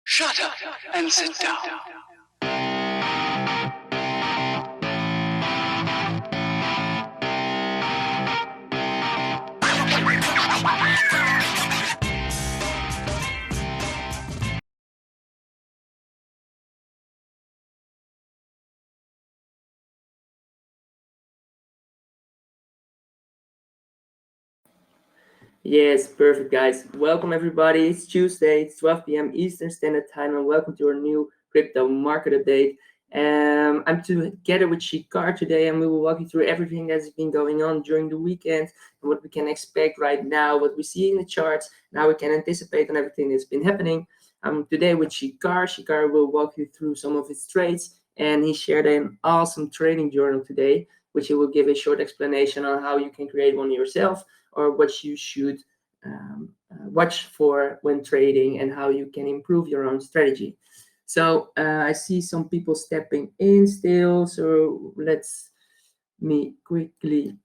Shut up and sit down. Yes, perfect, guys. Welcome, everybody. It's Tuesday, it's 12 p.m. Eastern Standard Time, and welcome to our new crypto market update. I'm together with Shikar today, and we will walk you through everything that's been going on during the weekend and what we can expect right now, what we see in the charts, and how we can anticipate on everything that's been happening. Today with Shikar. Shikar will walk you through some of his trades, and he shared an awesome trading journal today, which he will give a short explanation on how you can create one yourself, or what you should watch for when trading, and how you can improve your own strategy. So I see some people stepping in still, so me quickly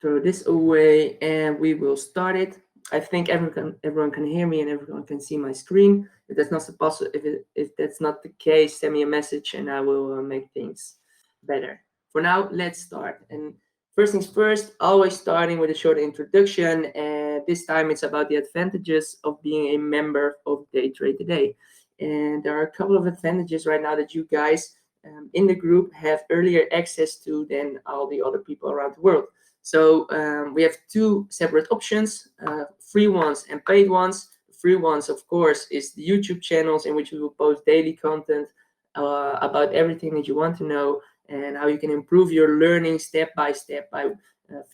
throw this away and we will start it. I think everyone can hear me and everyone can see my screen. If that's not possible, if that's not the case, send me a message and I will make things better. For now, let's start. And first things first, always starting with a short introduction. And this time it's about the advantages of being a member of Day Trade Today. And there are a couple of advantages right now that you guys in the group have earlier access to than all the other people around the world. So we have two separate options, free ones and paid ones. Free ones, of course, is the YouTube channels in which we will post daily content about everything that you want to know and how you can improve your learning step by step by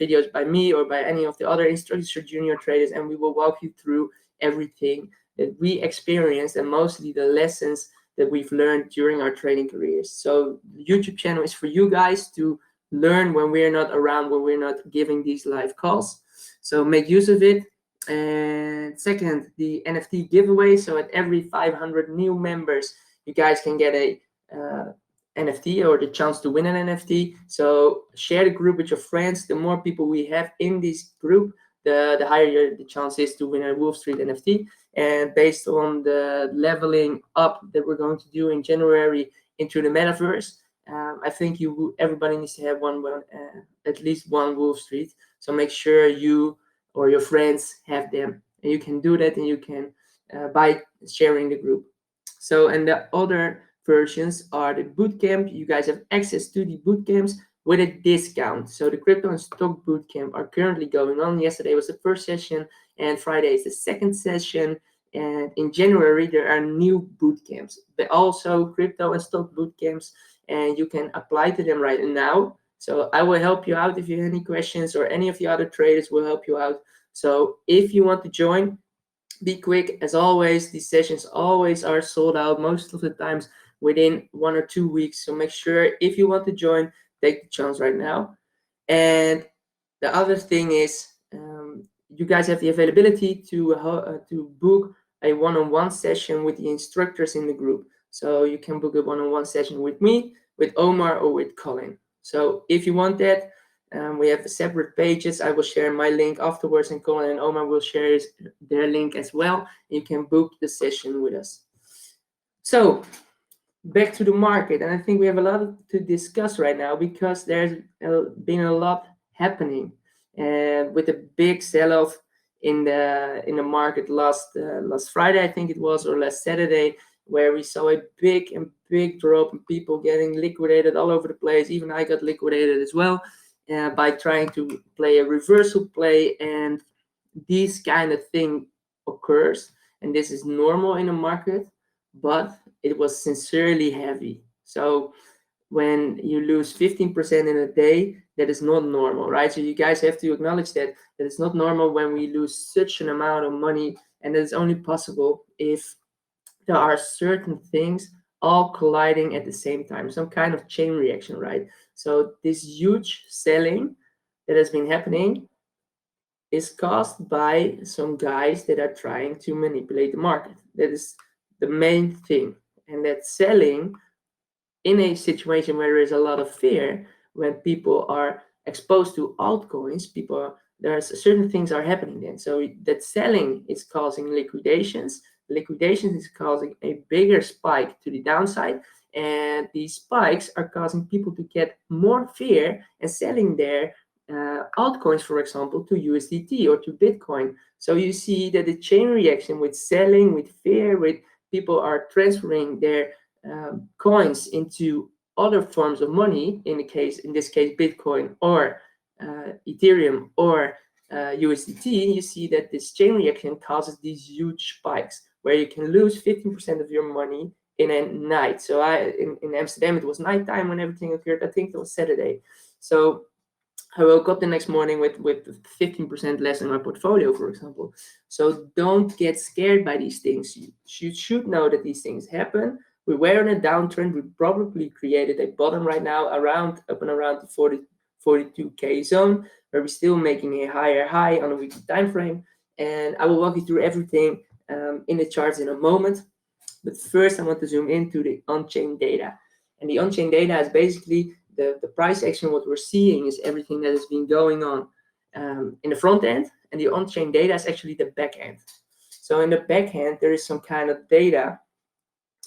videos by me or by any of the other instructors or junior traders, and we will walk you through everything that we experienced and mostly the lessons that we've learned during our trading careers. So the YouTube channel is for you guys to learn when we're not around, when we're not giving these live calls. So make use of it. And second, the NFT giveaway. So at every 500 new members, you guys can get a NFT or the chance to win an NFT. So share the group with your friends. The more people we have in this group, the higher the chance is to win a Wolf Street NFT. And based on the leveling up that we're going to do in January into the metaverse, I think everybody needs to have at least one Wolf Street. So make sure you or your friends have them, and you can do that, and you can by sharing the group. So, and the other versions are the bootcamp. You guys have access to the bootcamps with a discount. So the crypto and stock bootcamp are currently going on. Yesterday was the first session, and Friday is the second session. And in January there are new bootcamps, but also crypto and stock bootcamps, and you can apply to them right now. So I will help you out if you have any questions, or any of the other traders will help you out. So if you want to join, be quick. As always, these sessions always are sold out, most of the times within 1 or 2 weeks. So make sure, if you want to join, take the chance right now. And the other thing is, you guys have the availability to book a one-on-one session with the instructors in the group. So you can book a one-on-one session with me, with Omar, or with Colin. So if you want that, we have separate pages. I will share my link afterwards, and Colin and Omar will share their link as well. You can book the session with us. So back to the market, and I think we have a lot to discuss right now, because there's been a lot happening, with a big sell-off in the market last Friday, I think it was, or last Saturday, where we saw a big drop and people getting liquidated all over the place. Even I got liquidated as well by trying to play a reversal play, and this kind of thing occurs, and this is normal in a market, but it was sincerely heavy. So when you lose 15% in a day, that is not normal, right? So you guys have to acknowledge that it's not normal when we lose such an amount of money, and it's only possible if there are certain things all colliding at the same time, some kind of chain reaction, right? So this huge selling that has been happening is caused by some guys that are trying to manipulate the market. That is the main thing. And that selling in a situation where there is a lot of fear, when people are exposed to altcoins, there's certain things are happening then. So that selling is causing liquidations. liquidations is causing a bigger spike to the downside, and these spikes are causing people to get more fear and selling their altcoins, for example, to USDT or to Bitcoin. So you see that the chain reaction with selling, with fear, with people are transferring their coins into other forms of money, in this case Bitcoin or Ethereum or USDT. You see that this chain reaction causes these huge spikes where you can lose 15% of your money in a night. So in Amsterdam, it was nighttime when everything occurred. I think it was Saturday. So I woke up the next morning with 15% less in my portfolio, for example. So don't get scared by these things. You should know that these things happen. We were in a downtrend. We probably created a bottom right now up and around the 42K zone, where we're still making a higher high on a weekly time frame. And I will walk you through everything in the charts in a moment. But first, I want to zoom into the on-chain data. And the on-chain data is basically the price action. What we're seeing is everything that has been going on in the front end, and the on-chain data is actually the back end. So in the back end, there is some kind of data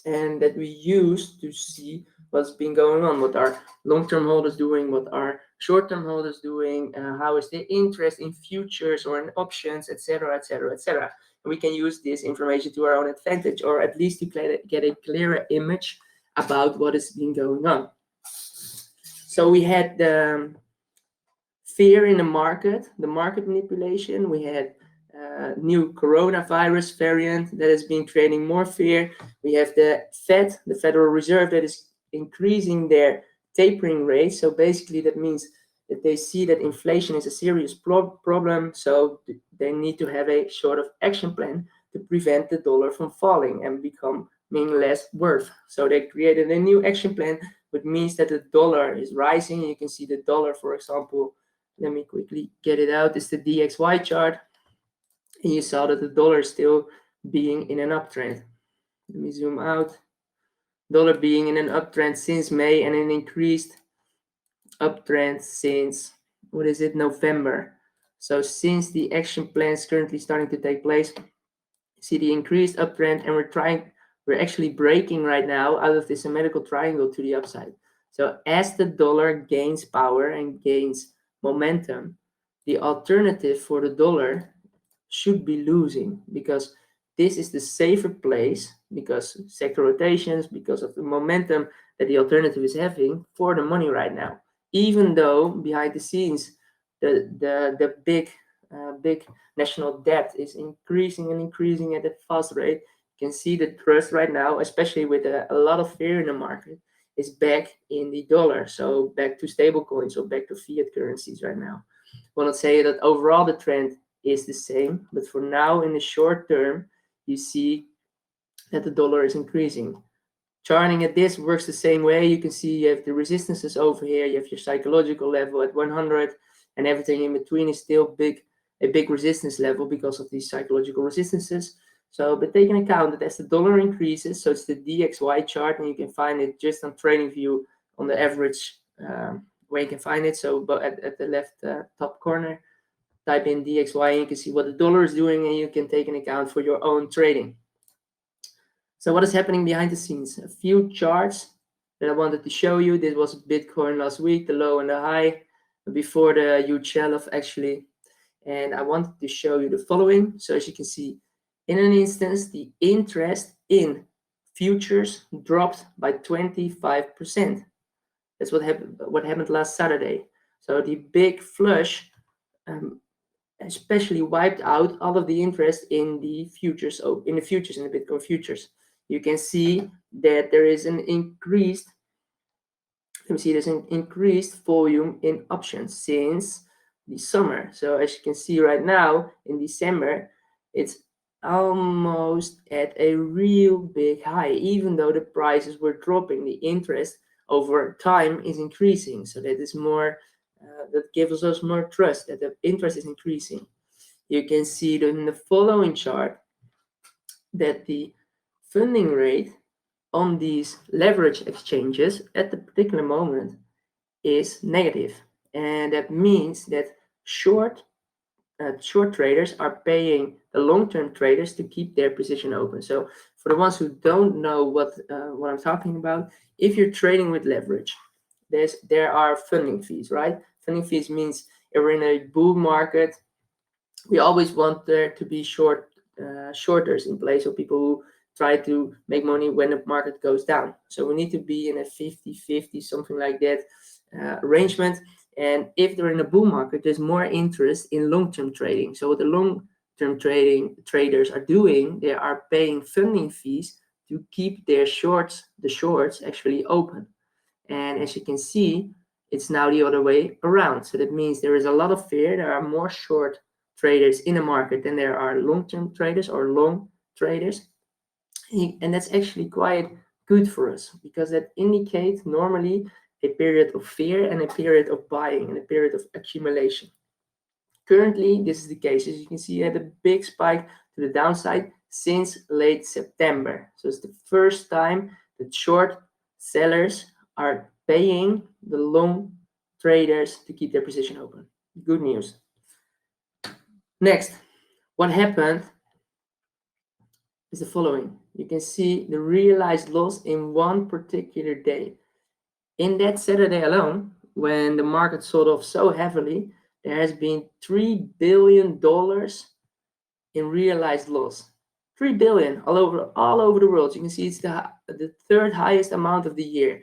and that we use to see what's been going on, what our long-term holders doing, what our short-term holders doing, how is the interest in futures or in options, etc., etc., etc. And we can use this information to our own advantage, or at least to get a clearer image about what has been going on. So we had the fear in the market manipulation. We had new coronavirus variant that has been creating more fear. We have the Fed, the Federal Reserve, that is increasing their tapering rate. So basically that means that they see that inflation is a serious problem. So they need to have a sort of action plan to prevent the dollar from falling and becoming less worth. So they created a new action plan, which means that the dollar is rising. You can see the dollar, for example, let me quickly get it out. It's the DXY chart. And you saw that the dollar is still being in an uptrend. Let me zoom out. Dollar being in an uptrend since May, and an increased uptrend since, November. So since the action plan is currently starting to take place, you see the increased uptrend, and we're actually breaking right now out of this symmetrical triangle to the upside. So as the dollar gains power and gains momentum, the alternative for the dollar should be losing, because this is the safer place, because sector rotations, because of the momentum that the alternative is having for the money right now. Even though behind the scenes, the big national debt is increasing and increasing at a fast rate, you can see the trust right now, especially with a lot of fear in the market, is back in the dollar. So back to stable coins, so back to fiat currencies right now. I will not say that overall the trend is the same, but for now, in the short term, you see that the dollar is increasing. Charting at this works the same way. You can see you have the resistances over here, you have your psychological level at 100, and everything in between is still a big resistance level because of these psychological resistances. So, but take into account that as the dollar increases, so it's the DXY chart, and you can find it just on TradingView on the average where you can find it. So, but at the left top corner, type in DXY, and you can see what the dollar is doing, and you can take an account for your own trading. So what is happening behind the scenes? A few charts that I wanted to show you. This was Bitcoin last week, the low and the high, before the huge sell-off actually. And I wanted to show you the following. So as you can see, in an instance, the interest in futures dropped by 25%. That's what happened last Saturday. So the big flush especially wiped out all of the interest in the futures, in the Bitcoin futures. You can see that there is an increased, there's an increased volume in options since the summer. So as you can see right now in December, it's almost at a real big high, even though the prices were dropping. The interest over time is increasing, so that is more. That gives us more trust that the interest is increasing. You can see that in the following chart that the funding rate on these leverage exchanges at the particular moment is negative, and that means that short traders are paying the long-term traders to keep their position open. So for the ones who don't know what I'm talking about, if you're trading with leverage, there are funding fees, right? Funding fees means if we're in a bull market, we always want there to be shorters in place, so people who try to make money when the market goes down. So we need to be in a 50-50, something like that, arrangement. And if they're in a bull market, there's more interest in long-term trading. So what the long-term traders are doing, they are paying funding fees to keep the shorts actually open. And as you can see, it's now the other way around. So that means there is a lot of fear. There are more short traders in the market than there are long-term traders or long traders. And that's actually quite good for us, because that indicates normally a period of fear and a period of buying and a period of accumulation. Currently, this is the case. As you can see, had a big spike to the downside since late September. So it's the first time that short sellers are paying the long traders to keep their position open. Good news. Next, what happened is the following. You can see the realized loss in one particular day. In that Saturday alone, when the market sold off so heavily, there has been $3 billion in realized loss. 3 billion all over the world. You can see it's the third highest amount of the year.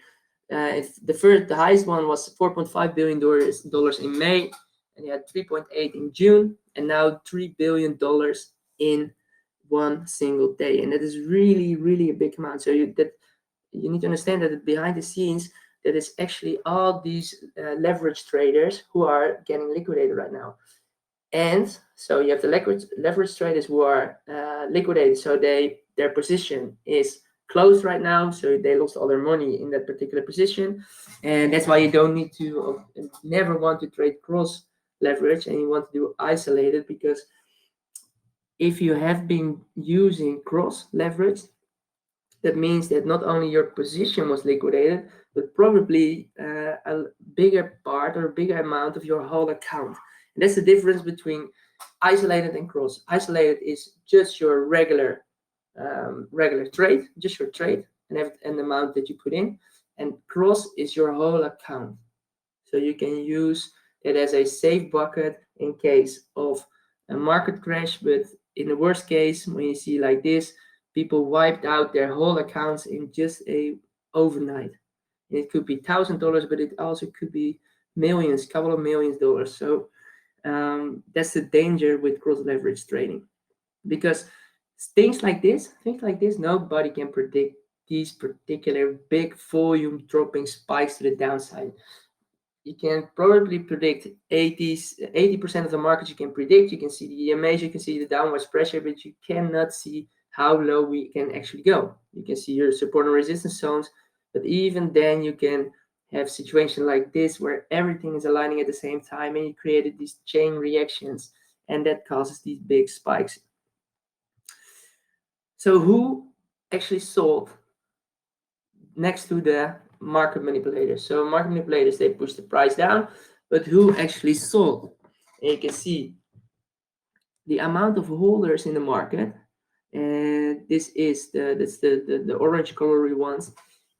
The highest one was $4.5 billion in May, and you had 3.8 in June, and now $3 billion in one single day. And that is really, really a big amount. So you need to understand that behind the scenes, that is actually all these leverage traders who are getting liquidated right now. And so you have the leverage traders who are liquidated, so their position is closed right now, so they lost all their money in that particular position. And that's why you don't need to never want to trade cross leverage, and you want to do isolated, because if you have been using cross leverage, that means that not only your position was liquidated, but probably a bigger part or a bigger amount of your whole account. And that's the difference between isolated and cross. Isolated is just your regular trade, just your trade and the amount that you put in. And cross is your whole account. So you can use it as a safe bucket in case of a market crash. But in the worst case, when you see like this, people wiped out their whole accounts in just a overnight. And it could be $1,000, but it also could be millions, couple of $millions. So that's the danger with cross leverage trading, because things like this, nobody can predict these particular big volume dropping spikes to the downside. You can probably predict 80% of the market. You can predict, you can see the EMAs, you can see the downwards pressure, but you cannot see how low we can actually go. You can see your support and resistance zones, but even then you can have situations like this where everything is aligning at the same time, and you created these chain reactions, and that causes these big spikes. So who actually sold next to the market manipulators? So market manipulators, they push the price down, but who actually sold? And you can see the amount of holders in the market, and this is the orange colored ones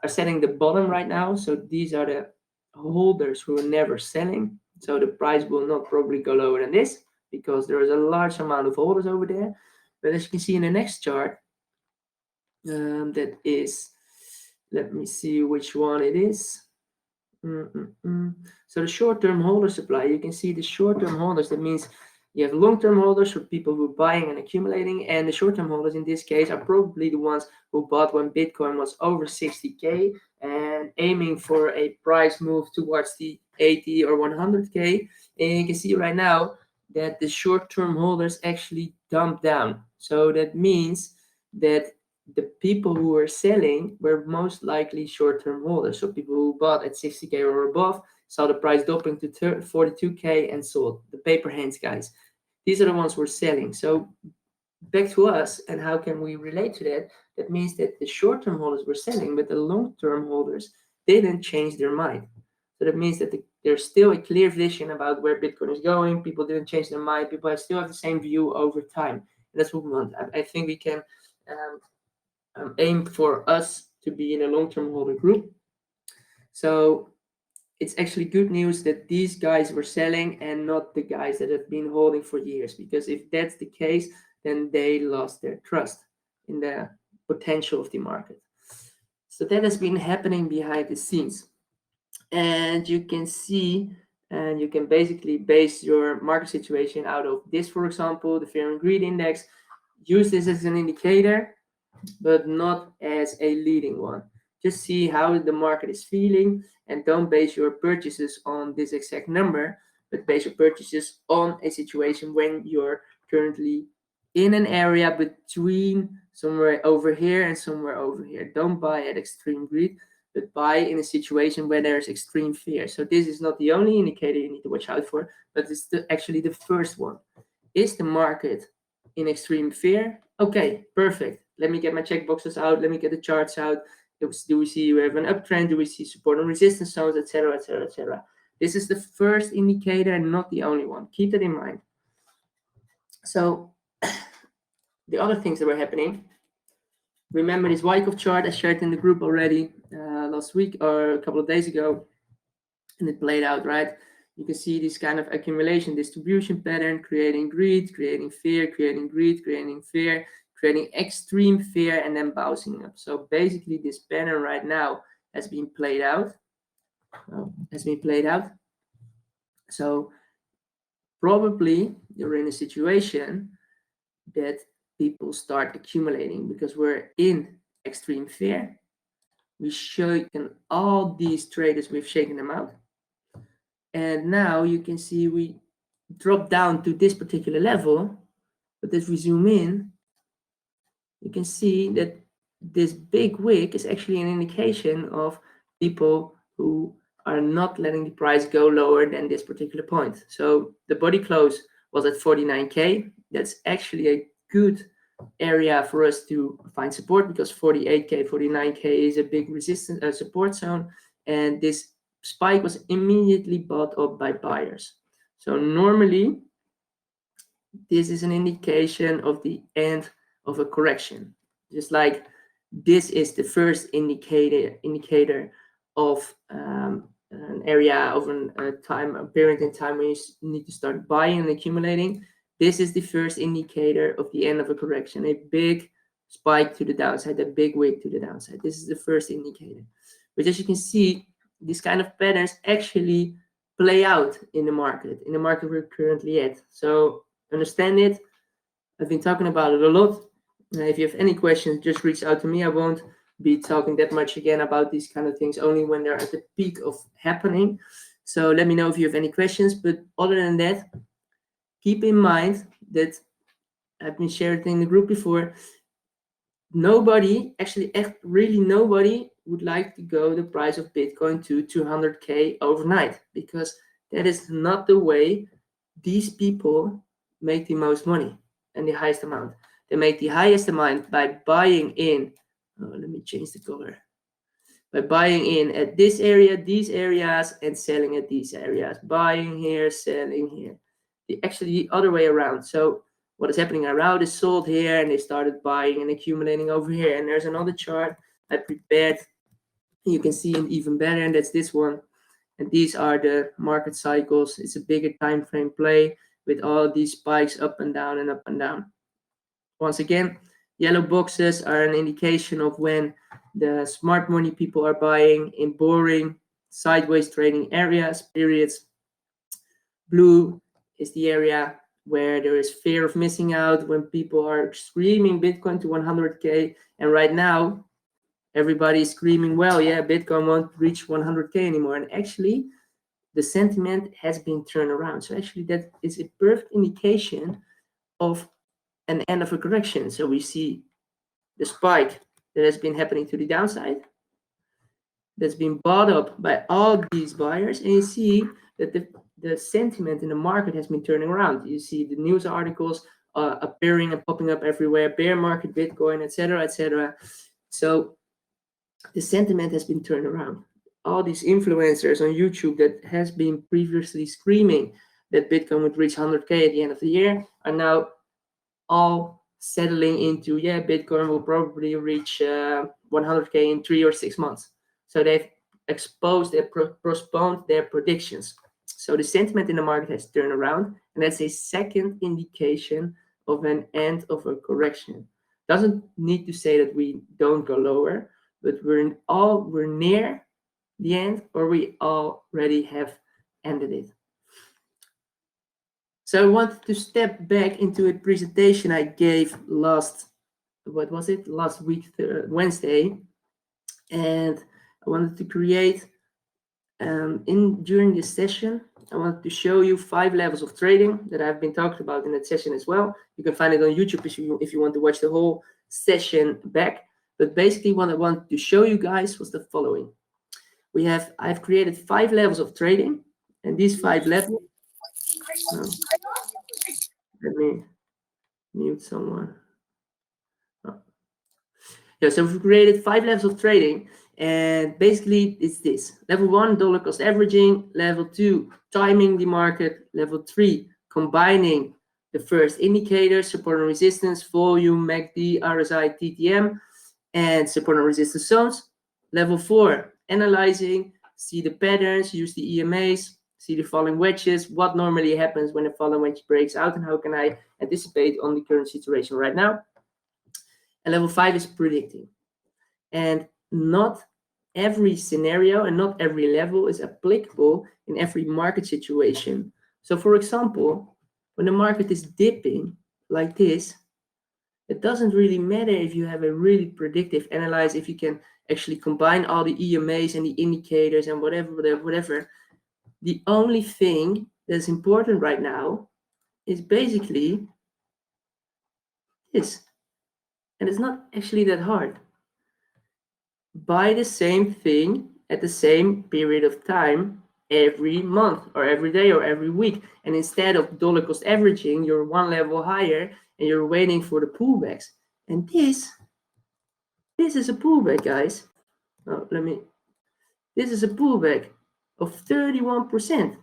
are setting the bottom right now. So these are the holders who are never selling. So the price will not probably go lower than this, because there is a large amount of holders over there. But as you can see in the next chart, that is, let me see which one it is. So the short-term holder supply, you can see the short-term holders. That means you have long-term holders for people who are buying and accumulating, and the short-term holders in this case are probably the ones who bought when Bitcoin was over 60K and aiming for a price move towards the 80 or 100K. And you can see right now that the short-term holders actually dumped down. So that means that the people who were selling were most likely short-term holders. So people who bought at 60K or above saw the price dropping to 42K and sold. The paper hands guys. These are the ones who are selling. So back to us, and how can we relate to that? That means that the short-term holders were selling, but the long-term holders didn't change their mind. So that means that there's still a clear vision about where Bitcoin is going. People didn't change their mind. People still have the same view over time. And That's what we want. I think we can aim for us to be in a long-term holder group. So it's actually good news that these guys were selling and not the guys that have been holding for years, because if that's the case, then they lost their trust in the potential of the market. So that has been happening behind the scenes. And you can see, and you can basically base your market situation out of this, for example, the Fear and Greed Index. Use this as an indicator, but not as a leading one. Just see how the market is feeling, and don't base your purchases on this exact number, but base your purchases on a situation when you're currently in an area between somewhere over here and somewhere over here. Don't buy at extreme greed, but buy in a situation where there's extreme fear. So this is not the only indicator you need to watch out for, but it's actually the first one. Is the market in extreme fear? Okay, perfect. Let me get my checkboxes out. Let me get the charts out. Do we see we have an uptrend? Do we see support and resistance zones, etc., etc., etc.? This is the first indicator and not the only one. Keep that in mind. So the other things that were happening, remember this Wyckoff chart I shared in the group already last week or a couple of days ago, and it played out, right? You can see this kind of accumulation distribution pattern, creating greed, creating fear, creating greed, creating fear, creating extreme fear, and then bouncing up. So basically this pattern right now has been played out. So probably you're in a situation that people start accumulating because we're in extreme fear. We've shaken all these traders, we've shaken them out. And now you can see we drop down to this particular level, but if we zoom in, you can see that this big wick is actually an indication of people who are not letting the price go lower than this particular point. So the body close was at 49K. That's actually a good area for us to find support, because 48K, 49K is a big resistance support zone, and this spike was immediately bought up by buyers. So normally this is an indication of the end of a correction, just like this is the first indicator of an area of a period in time when you need to start buying and accumulating. This is the first indicator of the end of a correction, a big spike to the downside, a big wick to the downside. This is the first indicator. But as you can see, these kind of patterns actually play out in the market we're currently at. So understand it. I've been talking about it a lot. If you have any questions, just reach out to me. I won't be talking that much again about these kind of things, only when they're at the peak of happening. So let me know if you have any questions. But other than that, keep in mind that I've been sharing in the group before. Nobody, actually really nobody would like to go the price of Bitcoin to 200K overnight, because that is not the way these people make the most money and the highest amount. They make the highest amount by buying in. Let me change the color. By buying in at this area, these areas, and selling at these areas. Buying here, selling here. Actually the other way around. So what is happening around is sold here, and they started buying and accumulating over here. And there's another chart I prepared. You can see it even better, and that's this one. And these are the market cycles. It's a bigger time frame play with all these spikes up and down and up and down. Once again, yellow boxes are an indication of when the smart money people are buying in boring sideways trading areas, periods. Blue is the area where there is fear of missing out, when people are screaming Bitcoin to 100K. And right now, everybody is screaming, well, yeah, Bitcoin won't reach 100K anymore. And actually, the sentiment has been turned around. So actually, that is a perfect indication of an end of a correction. So we see the spike that has been happening to the downside, that's been bought up by all these buyers, and you see that the sentiment in the market has been turning around. You see the news articles appearing and popping up everywhere, bear market, Bitcoin, etc., etc. So the sentiment has been turned around. All these influencers on YouTube that has been previously screaming that Bitcoin would reach 100K at the end of the year are now all settling into, yeah, Bitcoin will probably reach 100K in 3 or 6 months. So they've exposed and postponed their predictions. So the sentiment in the market has turned around, and that's a second indication of an end of a correction. Doesn't need to say that we don't go lower, but we're near the end, or we already have ended it. So I wanted to step back into a presentation I gave last week, Wednesday, and I wanted to create during this session, I wanted to show you 5 levels of trading that I've been talked about in that session as well. You can find it on YouTube if you want to watch the whole session back. But basically what I wanted to show you guys was the following. I've created 5 levels of trading, and these 5 levels, let me mute someone. Yeah, so we've created 5 levels of trading, and basically it's this. Level 1, dollar cost averaging. Level 2, timing the market. Level 3, combining the first indicators, support and resistance, volume, MACD, RSI, TTM, and support and resistance zones. Level 4, analyzing, see the patterns, use the EMAs, see the falling wedges, what normally happens when a falling wedge breaks out, and how can I anticipate on the current situation right now. And level 5 is predicting. And not every scenario and not every level is applicable in every market situation. So for example, when the market is dipping like this, it doesn't really matter if you have a really predictive analysis, if you can actually combine all the EMAs and the indicators and whatever. The only thing that's important right now is basically this. And it's not actually that hard. Buy the same thing at the same period of time every month or every day or every week. And instead of dollar cost averaging, you're 1 level higher and you're waiting for the pullbacks. And this is a pullback, guys. This is a pullback of 31%.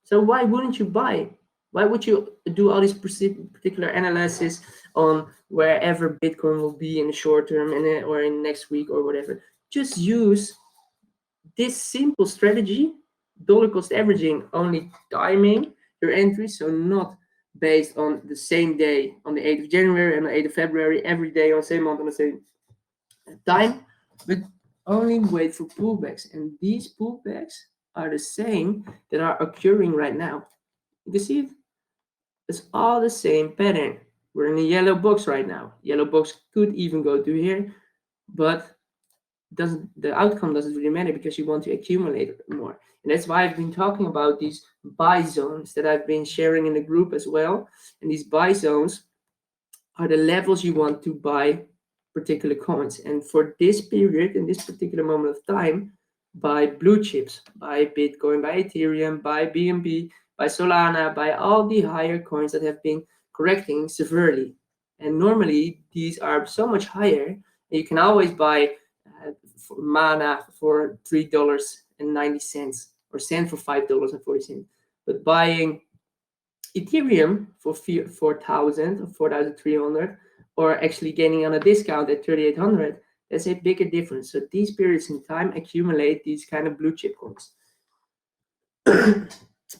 So why wouldn't you buy? Why would you do all these particular analysis on wherever Bitcoin will be in the short term or in next week or whatever? Just use this simple strategy, dollar cost averaging, only timing your entries, so not based on the same day on the 8th of January and the 8th of February, every day on the same month on the same time, but only wait for pullbacks. And these pullbacks are the same that are occurring right now. You can see it. It's all the same pattern. We're in a yellow box right now. Yellow box could even go to here, but the outcome doesn't really matter because you want to accumulate more. And that's why I've been talking about these buy zones that I've been sharing in the group as well. And these buy zones are the levels you want to buy particular coins. And for this period, in this particular moment of time, buy blue chips, buy Bitcoin, buy Ethereum, buy BNB, buy Solana, buy all the higher coins that have been correcting severely. And normally these are so much higher, and you can always buy Mana for $3.90 or Sand for $5.40. But buying Ethereum for 4,000 or 4,300, or actually getting on a discount at 3,800, there's a bigger difference. So these periods in time accumulate these kind of blue chip coins.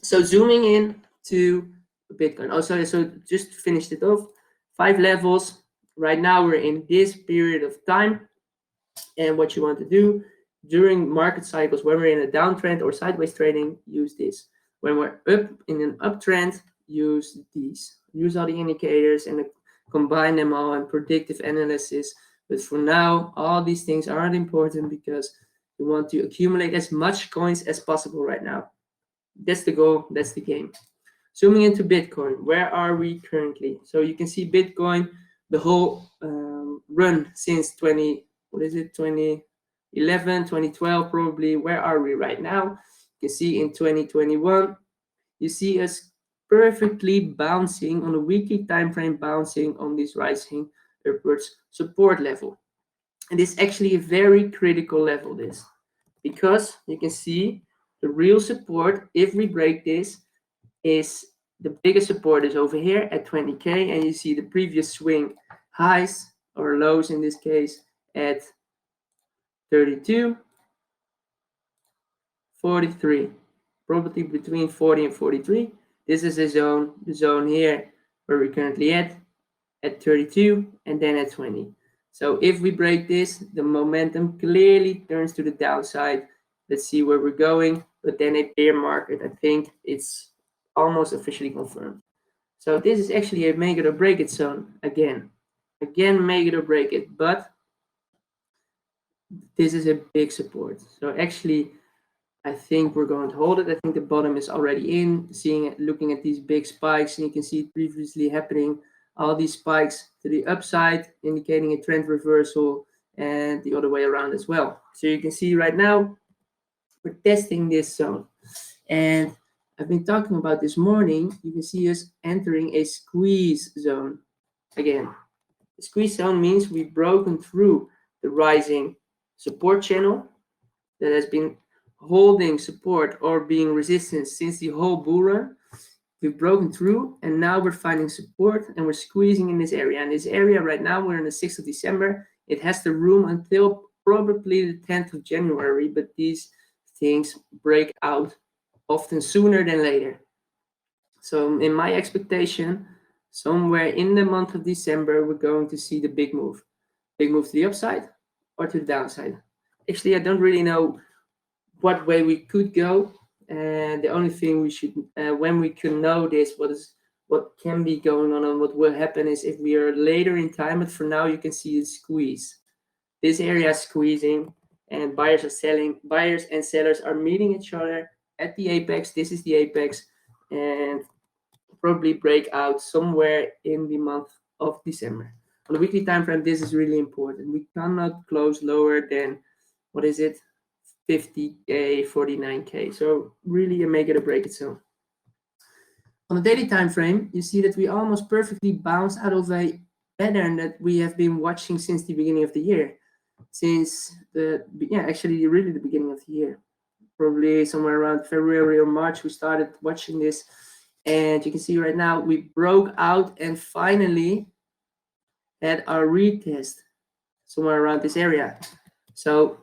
So zooming in to Bitcoin. So just finished it off. 5 levels. Right now we're in this period of time. And what you want to do during market cycles, when we're in a downtrend or sideways trading, use this. When we're up in an uptrend, use these. Use all the indicators and combine them all in predictive analysis. But for now, all these things aren't important because we want to accumulate as much coins as possible right now. That's the goal. That's the game. Zooming into Bitcoin, where are we currently? So you can see Bitcoin, the whole run since 2011, 2012 probably. Where are we right now? You can see in 2021, you see us perfectly bouncing on a weekly time frame, bouncing on this rising upwards support level. And this is actually a very critical level, this, because you can see the real support, if we break this, is the biggest support is over here at 20K, and you see the previous swing highs or lows in this case at 32, 43, probably between 40 and 43. This is the zone here where we're currently at 32, and then at 20. So if we break this, the momentum clearly turns to the downside. Let's see where we're going, but then a bear market, I think it's almost officially confirmed. So this is actually a make it or break it zone again make it or break it, but this is a big support. So actually I think we're going to hold it. I think the bottom is already in, looking at these big spikes, and you can see it previously happening, all these spikes to the upside, indicating a trend reversal, and the other way around as well. So you can see right now, we're testing this zone. And I've been talking about this morning, you can see us entering a squeeze zone again. The squeeze zone means we've broken through the rising support channel that has been holding support or being resistance since the whole bull run. We've broken through, and now we're finding support, and we're squeezing in this area. And this area right now, we're on the 6th of December. It has the room until probably the 10th of January, but these things break out often sooner than later. So in my expectation, somewhere in the month of December, we're going to see the big move to the upside or to the downside. Actually, I don't really know what way we could go, and the only thing we should when we can know this, what can be going on and what will happen is if we are later in time. But for now, you can see the squeeze. This area is squeezing, and buyers are selling. Buyers and sellers are meeting each other at the apex. This is the apex, and probably break out somewhere in the month of December. On the weekly time frame, this is really important. We cannot close lower than, what is it, 50K, 49K. So really a make it or break it zone. On the daily time frame, you see that we almost perfectly bounce out of a pattern that we have been watching since the beginning of the year. Actually really the beginning of the year. Probably somewhere around February or March, we started watching this. And you can see right now, we broke out and finally had our retest somewhere around this area. So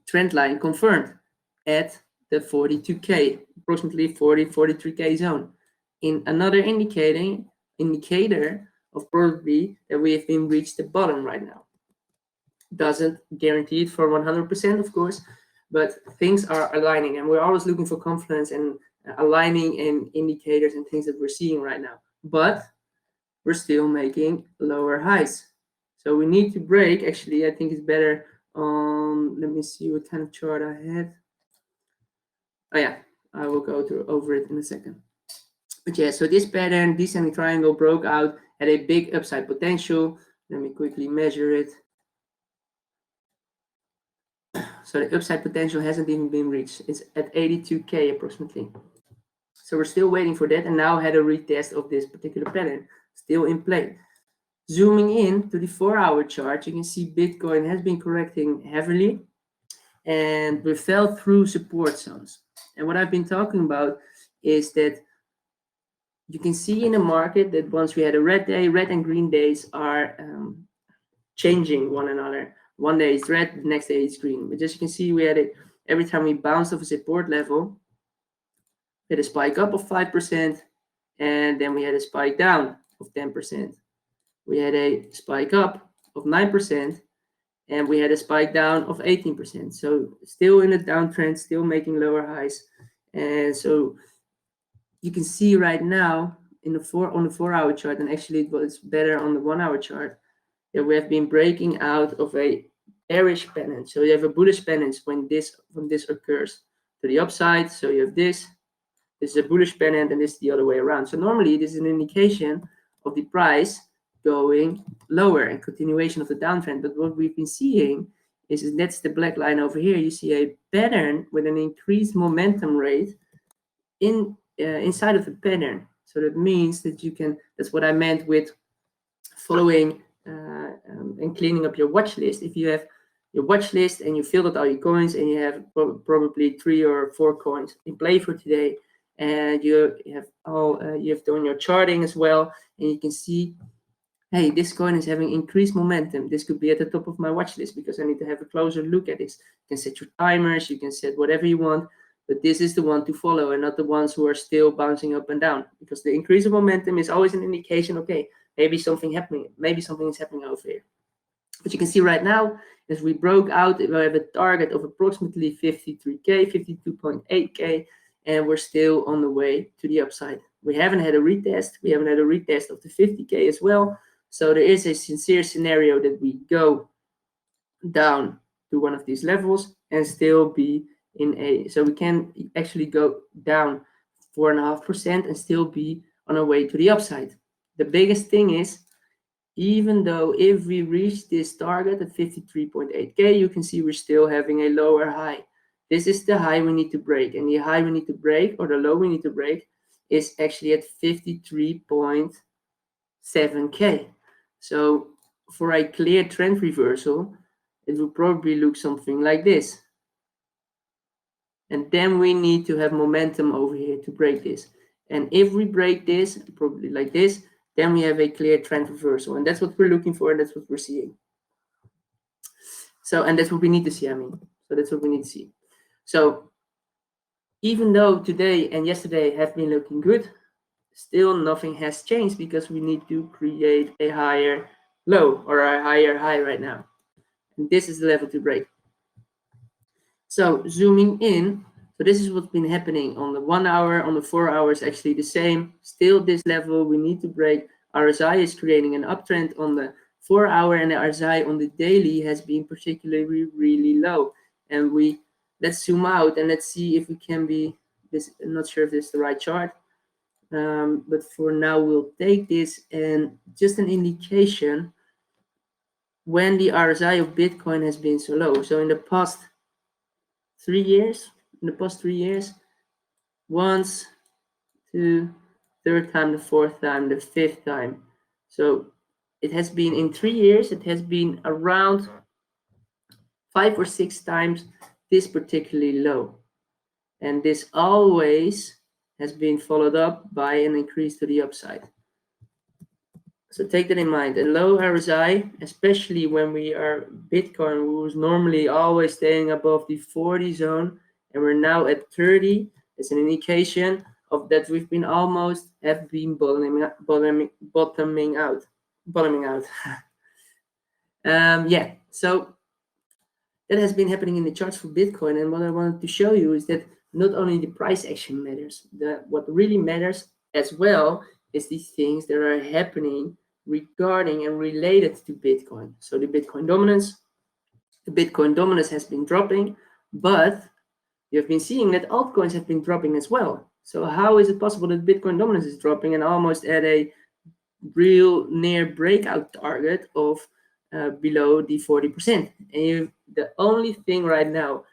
trend line confirmed at the 42K, approximately 43K zone. In another indicator of probably that we have been reached the bottom right now. Doesn't guarantee it for 100%, of course, but things are aligning, and we're always looking for confidence and aligning in indicators and things that we're seeing right now. But we're still making lower highs. So we need to break. Actually, I think it's better. Let me see what kind of chart I had. Oh yeah, I will go over it in a second. But yeah, so this pattern, descending triangle, broke out, had a big upside potential. Let me quickly measure it. So the upside potential hasn't even been reached. It's at 82K approximately. So we're still waiting for that, and now had a retest of this particular pattern, still in play. Zooming in to the 4-hour chart, you can see Bitcoin has been correcting heavily, and we fell through support zones. And what I've been talking about is that you can see in the market that once we had a red day, red and green days are changing one another. One day it's red, the next day it's green. But as you can see, we had it every time we bounced off a support level, we had a spike up of 5%, and then we had a spike down of 10%. We had a spike up of 9%, and we had a spike down of 18%. So still in a downtrend, still making lower highs. And so you can see right now on the 4-hour chart, and actually it was better on the 1-hour chart, that we have been breaking out of a bearish pennant. So you have a bullish pennant when this occurs to the upside. So you have this is a bullish pennant, and this is the other way around. So normally this is an indication of the price going lower and continuation of the downtrend. But what we've been seeing is that's the black line over here. You see a pattern with an increased momentum rate inside of the pattern. So that means that you can, that's what I meant with following and cleaning up your watch list. If you have your watch list and you filled out all your coins and you have probably 3 or 4 coins in play for today, and you have done your charting as well, and you can see hey, this coin is having increased momentum. This could be at the top of my watch list because I need to have a closer look at this. You can set your timers, you can set whatever you want, but this is the one to follow and not the ones who are still bouncing up and down, because the increase of momentum is always an indication, okay, maybe something is happening over here. What you can see right now is we broke out. We have a target of approximately 53K, 52.8K, and we're still on the way to the upside. We haven't had a retest. We haven't had a retest of the 50K as well. So there is a sincere scenario that we go down to one of these levels and still be in a, so we can actually go down 4.5% and still be on our way to the upside. The biggest thing is, even though if we reach this target at 53.8K, you can see we're still having a lower high. This is the high we need to break, and the high we need to break, or the low we need to break, is actually at 53.7K. So for a clear trend reversal, it will probably look something like this. And then we need to have momentum over here to break this. And if we break this, probably like this, then we have a clear trend reversal. And that's what we're looking for, and that's what we're seeing. So, and that's what we need to see, So that's what we need to see. So even though today and yesterday have been looking good, still nothing has changed because we need to create a higher low or a higher high right now. And this is the level to break. So zooming in, so this is what's been happening on the 1 hour, on the 4 hours, actually the same. Still this level we need to break. RSI is creating an uptrend on the 4 hour, and the RSI on the daily has been particularly really low. And let's zoom out and let's see if we can be this. I'm not sure if this is the right chart, but for now we'll take this and just an indication when the RSI of Bitcoin has been so low. So in the past 3 years, once, two, third time, the fourth time, the fifth time. So it has been in 3 years, it has been around 5 or 6 times this particularly low. And this always has been followed up by an increase to the upside. So take that in mind. A low RSI, especially when we are Bitcoin, who's normally always staying above the 40 zone, and we're now at 30. It's an indication of that we've been almost have been bottoming out. Yeah. So that has been happening in the charts for Bitcoin, and what I wanted to show you is that not only the price action matters. What really matters as well is these things that are happening regarding and related to Bitcoin. So the Bitcoin dominance has been dropping, but you've been seeing that altcoins have been dropping as well. So how is it possible that Bitcoin dominance is dropping and almost at a real near breakout target of below the 40%? And the only thing right now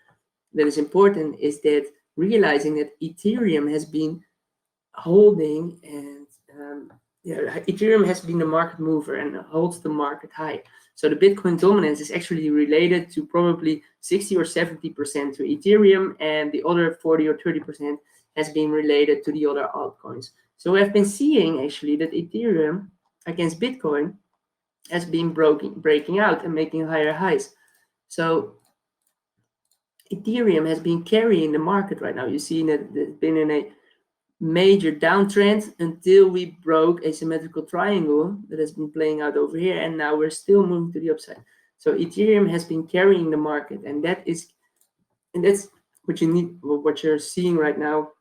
that is important is that realizing that Ethereum has been holding, and Ethereum has been the market mover and holds the market high. So the Bitcoin dominance is actually related to probably 60 or 70% to Ethereum, and the other 40 or 30% has been related to the other altcoins. So we have been seeing actually that Ethereum against Bitcoin has been breaking out and making higher highs. So Ethereum has been carrying the market right now. You see that it's been in a major downtrend until we broke a symmetrical triangle that has been playing out over here, and now we're still moving to the upside. So Ethereum has been carrying the market, and that's what you need, what you're seeing right now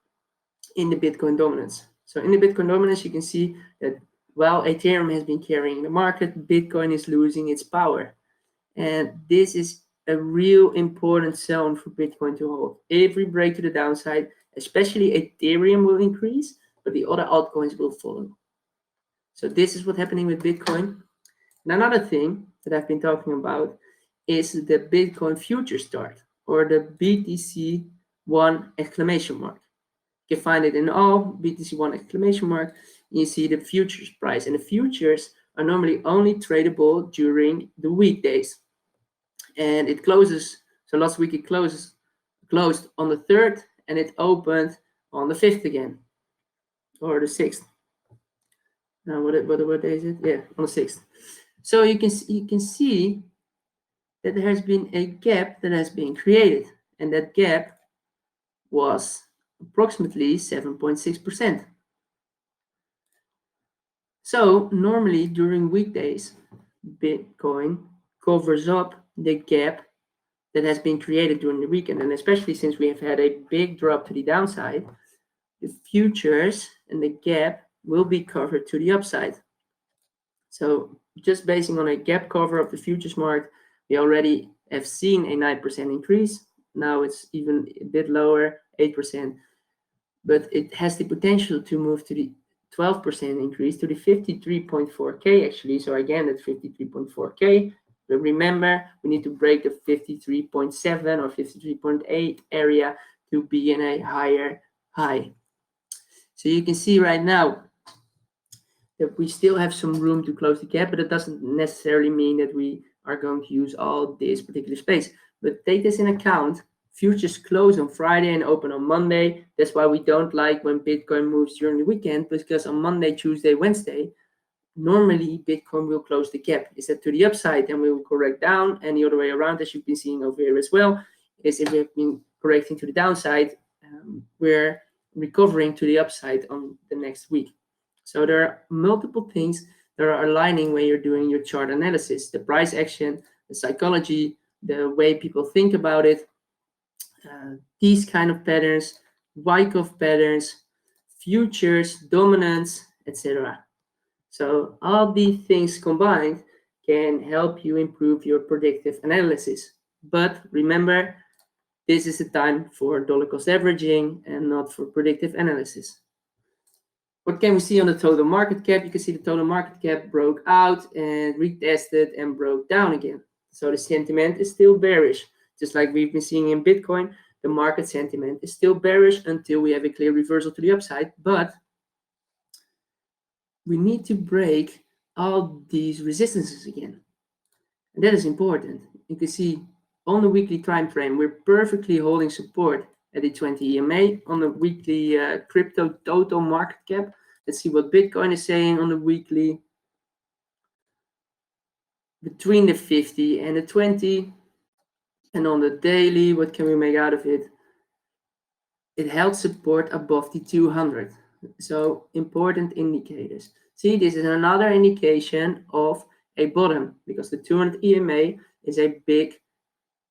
in the Bitcoin dominance. So in the Bitcoin dominance, you can see that while Ethereum has been carrying the market, Bitcoin is losing its power, and this is a real important zone for Bitcoin to hold. If we break to the downside, especially Ethereum will increase, but the other altcoins will follow. So this is what's happening with Bitcoin. And another thing that I've been talking about is the Bitcoin future chart, or the BTC1 exclamation mark. You can find it in all, BTC1 exclamation mark. You see the futures price, and the futures are normally only tradable during the weekdays. And it closes, so last week it closed on the 3rd, and it opened on the 5th again, or the 6th. Now what day is it? Yeah, on the 6th. So you can see that there has been a gap that has been created, and that gap was approximately 7.6%. So normally during weekdays, Bitcoin covers up the gap that has been created during the weekend, and especially since we have had a big drop to the downside, the futures and the gap will be covered to the upside. So just basing on a gap cover of the futures market, we already have seen a 9% increase. Now it's even a bit lower, 8%, but it has the potential to move to the 12% increase to the 53.4K actually. So again, that's 53.4K. But remember, we need to break the 53.7 or 53.8 area to be in a higher high. So you can see right now that we still have some room to close the gap, but it doesn't necessarily mean that we are going to use all this particular space. But take this in account. Futures close on Friday and open on Monday. That's why we don't like when Bitcoin moves during the weekend, because on Monday, Tuesday, Wednesday, normally Bitcoin will close the gap. Is that to the upside, and we will correct down, and the other way around, as you've been seeing over here as well, is if we have been correcting to the downside, we're recovering to the upside on the next week. So there are multiple things that are aligning when you're doing your chart analysis: the price action, the psychology, the way people think about it, these kind of patterns, Wyckoff patterns, futures, dominance, etc. So all these things combined can help you improve your predictive analysis. But remember, this is the time for dollar cost averaging and not for predictive analysis. What can we see on the total market cap? You can see the total market cap broke out and retested and broke down again. So the sentiment is still bearish. Just like we've been seeing in Bitcoin, the market sentiment is still bearish until we have a clear reversal to the upside. But we need to break all these resistances again. And that is important. You can see on the weekly time frame, we're perfectly holding support at the 20 EMA. On the weekly crypto total market cap, let's see what Bitcoin is saying on the weekly. Between the 50 and the 20. And on the daily, what can we make out of it? It held support above the 200. So important indicators. See, this is another indication of a bottom, because the 200 EMA is a big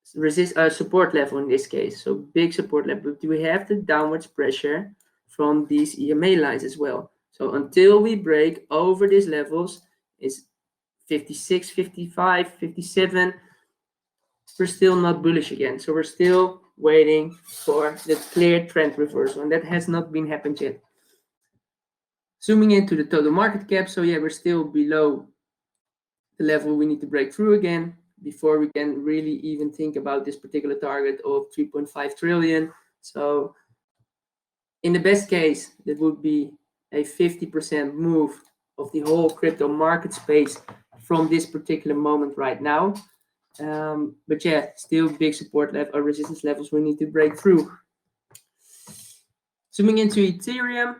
support level in this case. So big support level. But we have the downwards pressure from these EMA lines as well. So until we break over these levels, it's 56, 55, 57. We're still not bullish again. So we're still waiting for the clear trend reversal, and that has not been happened yet. Zooming into the total market cap, so yeah, we're still below the level we need to break through again before we can really even think about this particular target of 3.5 trillion. So in the best case, that would be a 50% move of the whole crypto market space from this particular moment right now. But yeah, still big support level or resistance levels we need to break through. Zooming into Ethereum,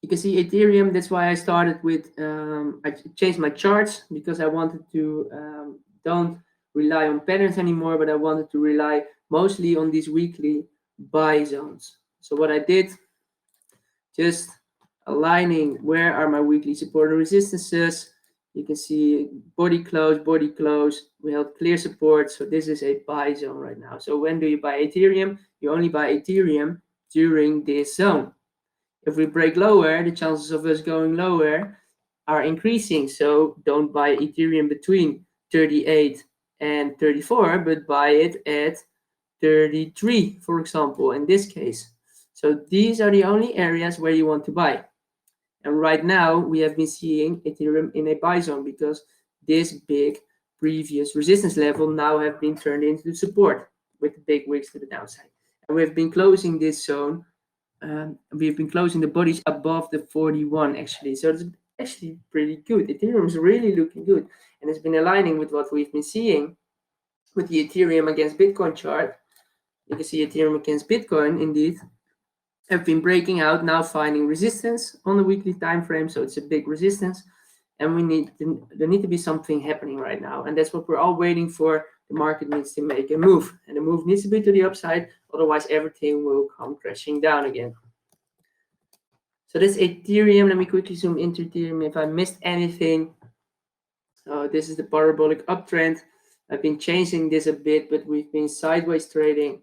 you can see Ethereum. That's why I started with, I changed my charts, because I wanted to don't rely on patterns anymore, but I wanted to rely mostly on these weekly buy zones. So what I did, just aligning where are my weekly support and resistances. You can see body close. We held clear support. So this is a buy zone right now. So when do you buy Ethereum? You only buy Ethereum during this zone. If we break lower, the chances of us going lower are increasing. So don't buy Ethereum between 38 and 34, but buy it at 33, for example, in this case. So these are the only areas where you want to buy. And right now, we have been seeing Ethereum in a buy zone, because this big previous resistance level now have been turned into support with big wicks to the downside. And we've been closing this zone. We've been closing the bodies above the 41, actually. So it's actually pretty good. Ethereum is really looking good. And it's been aligning with what we've been seeing with the Ethereum against Bitcoin chart. You can see Ethereum against Bitcoin, indeed. have been breaking out, now finding resistance on the weekly time frame. So it's a big resistance, and there need to be something happening right now, and that's what we're all waiting for. The market needs to make a move, and the move needs to be to the upside, otherwise everything will come crashing down again. So that's Ethereum. Let me quickly zoom into Ethereum if I missed anything. So this is the Parabolic Uptrend. I've been changing this a bit, but we've been sideways trading,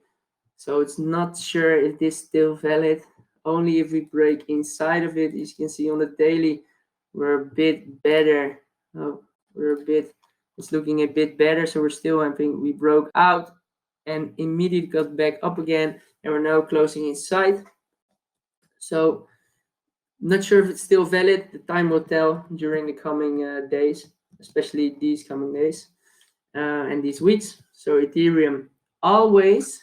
so it's not sure if this is still valid. Only if we break inside of it. As you can see on the daily, we're a bit better. It's looking a bit better. So we're still, I think we broke out and immediately got back up again, and we're now closing inside. So not sure if it's still valid. The time will tell during the coming days, especially these coming days and these weeks. So Ethereum, always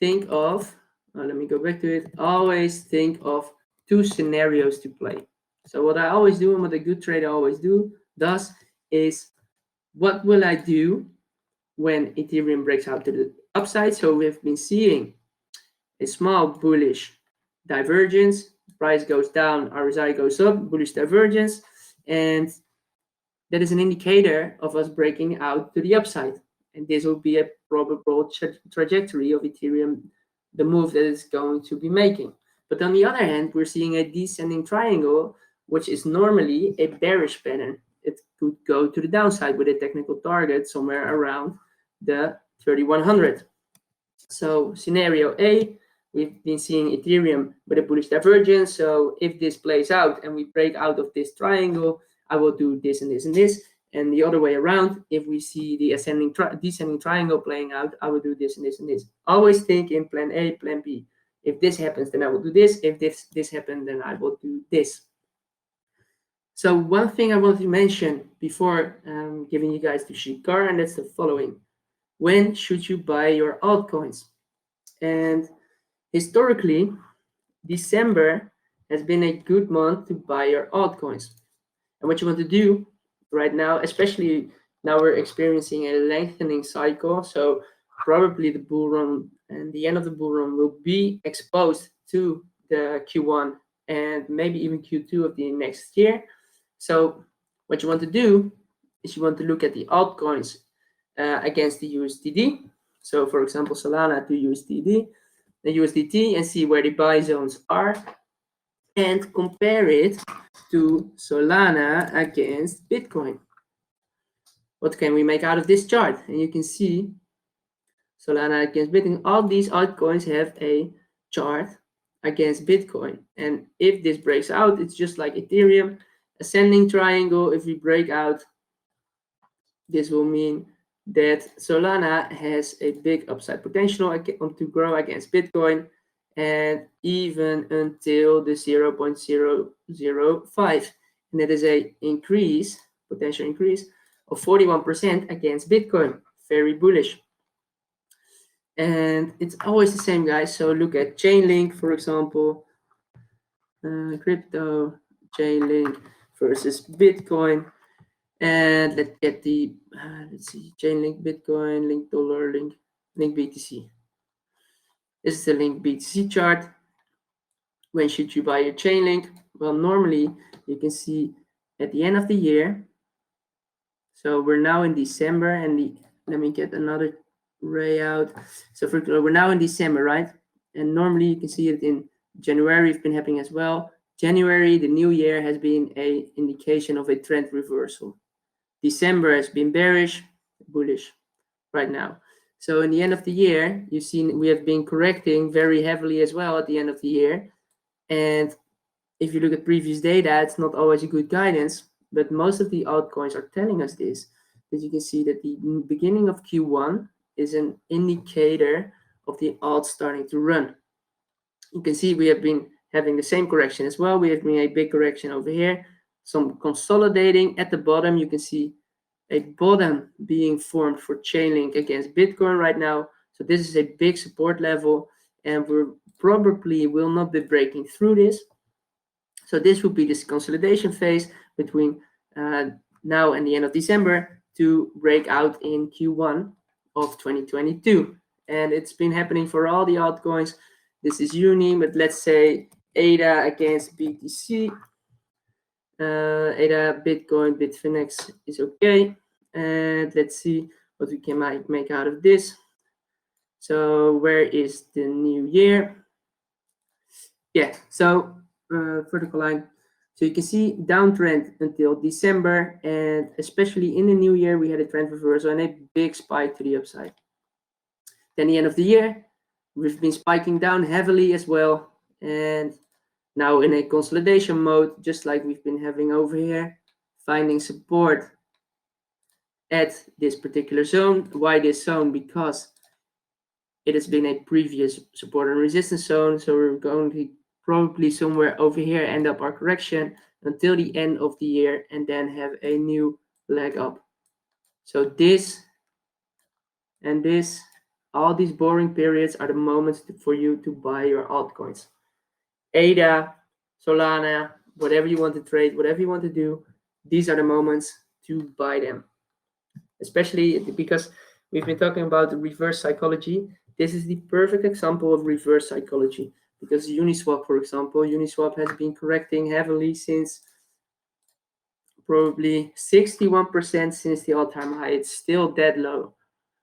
think of, let me go back to it, always think of two scenarios to play. So what I always do, and what a good trader always does is, what will I do when Ethereum breaks out to the upside? So we've been seeing a small bullish divergence, price goes down, RSI goes up, bullish divergence, and that is an indicator of us breaking out to the upside. And this will be a probable trajectory of Ethereum, the move that it's going to be making. But on the other hand, we're seeing a descending triangle, which is normally a bearish pattern. It could go to the downside with a technical target somewhere around the 3100. So scenario A, we've been seeing Ethereum with a bullish divergence. So if this plays out and we break out of this triangle, I will do this and this and this. And the other way around, if we see the descending triangle playing out, I will do this and this and this. Always think in plan A, plan B. If this happens, then I will do this. If this happens, then I will do this. So one thing I want to mention before giving you guys the shikar, and that's the following. When should you buy your altcoins? And historically, December has been a good month to buy your altcoins. And what you want to do right now, especially now we're experiencing a lengthening cycle, so probably the bull run and the end of the bull run will be exposed to the Q1 and maybe even Q2 of the next year. So what you want to do is you want to look at the altcoins against the USDT. So for example, Solana to USDT, and see where the buy zones are, and compare it to Solana against Bitcoin. What can we make out of this chart? And you can see Solana against Bitcoin. All these altcoins have a chart against Bitcoin. And if this breaks out, it's just like Ethereum, ascending triangle. If we break out, this will mean that Solana has a big upside potential to grow against Bitcoin, and even until the 0.005. And that is a potential increase of 41% against Bitcoin. Very bullish. And it's always the same, guys. So look at Chainlink, for example, crypto, Chainlink versus Bitcoin. And let's get the, let's see, Chainlink, Bitcoin, Link Dollar, Link BTC. This is the Link BTC chart. When should you buy your Chainlink? Well, normally you can see at the end of the year. So we're now in December, and let me get another ray out. So we're now in December, right? And normally you can see it in January. It's been happening as well. January, the new year, has been an indication of a trend reversal. December has been bearish, bullish right now. So in the end of the year, you've seen we have been correcting very heavily as well at the end of the year. And if you look at previous data, it's not always a good guidance, but most of the altcoins are telling us this. That you can see that the beginning of Q1 is an indicator of the alt starting to run. You can see we have been having the same correction as well. We have been a big correction over here, some consolidating at the bottom. You can see a bottom being formed for Chainlink against Bitcoin right now. So this is a big support level, and we probably will not be breaking through this. So this will be this consolidation phase between now and the end of December to break out in Q1 of 2022. And it's been happening for all the altcoins. This is Uni, but let's say ADA against BTC. ADA, Bitcoin, Bitfinex is okay. And let's see what we can make out of this. So where is the new year? Yeah, so vertical line. So you can see downtrend until December, and especially in the new year, we had a trend reversal and a big spike to the upside. Then the end of the year, we've been spiking down heavily as well, and now in a consolidation mode, just like we've been having over here, finding support at this particular zone. Why this zone? Because it has been a previous support and resistance zone, so we're going to probably somewhere over here end up our correction until the end of the year and then have a new leg up. So this and this, all these boring periods are the moments for you to buy your altcoins. ADA, Solana, whatever you want to trade, whatever you want to do, these are the moments to buy them. Especially because we've been talking about the reverse psychology. This is the perfect example of reverse psychology. Because Uniswap, for example, Uniswap has been correcting heavily since probably 61% since the all-time high. It's still dead low.